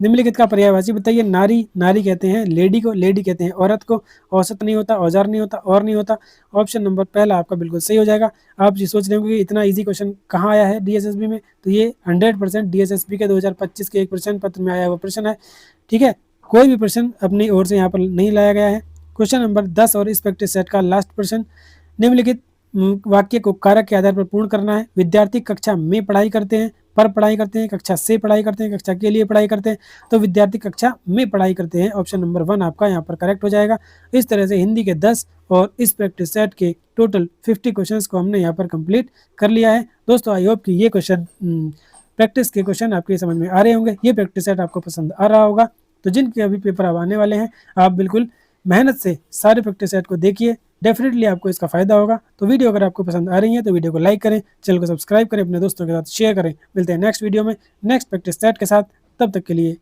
निम्नलिखित का पर्यायवाची बताइए। नारी, नारी कहते हैं लेडी को, लेडी कहते हैं औरत को। औसत नहीं होता, औजार नहीं होता, और नहीं होता। ऑप्शन नंबर पहला आपका बिल्कुल सही हो जाएगा। आप ये सोच रहे होंगे कि इतना इजी क्वेश्चन कहाँ आया है डीएसएसबी में, तो ये 100% डीएसएसबी के 2025 के एक प्रश्न पत्र में आया हुआ प्रश्न है। ठीक है, कोई भी प्रश्न अपनी ओर से यहाँ पर नहीं लाया गया है। क्वेश्चन नंबर 10 और इस प्रैक्टिस सेट का लास्ट प्रश्न, निम्नलिखित वाक्य को कारक के आधार पर पूर्ण करना है। विद्यार्थी कक्षा में पढ़ाई करते हैं, पर पढ़ाई करते हैं, कक्षा से पढ़ाई करते हैं, कक्षा के लिए पढ़ाई करते हैं। तो विद्यार्थी कक्षा में पढ़ाई करते हैं। ऑप्शन नंबर 1 आपका यहाँ पर करेक्ट हो जाएगा। इस तरह से हिंदी के 10 और इस प्रैक्टिस सेट के टोटल 50 क्वेश्चंस को हमने यहाँ पर कंप्लीट कर लिया है। दोस्तों आई होप कि ये क्वेश्चन प्रैक्टिस के क्वेश्चन आपके समझ में आ रहे होंगे, ये प्रैक्टिस सेट आपको पसंद आ रहा होगा। तो जिनके अभी पेपर अब आने वाले हैं, आप बिल्कुल मेहनत से सारे प्रैक्टिस सेट को देखिए, डेफिनेटली आपको इसका फायदा होगा। तो वीडियो अगर आपको पसंद आ रही है तो वीडियो को लाइक करें, चैनल को सब्सक्राइब करें, अपने दोस्तों के साथ शेयर करें। मिलते हैं नेक्स्ट वीडियो में नेक्स्ट प्रैक्टिस सेट के साथ, तब तक के लिए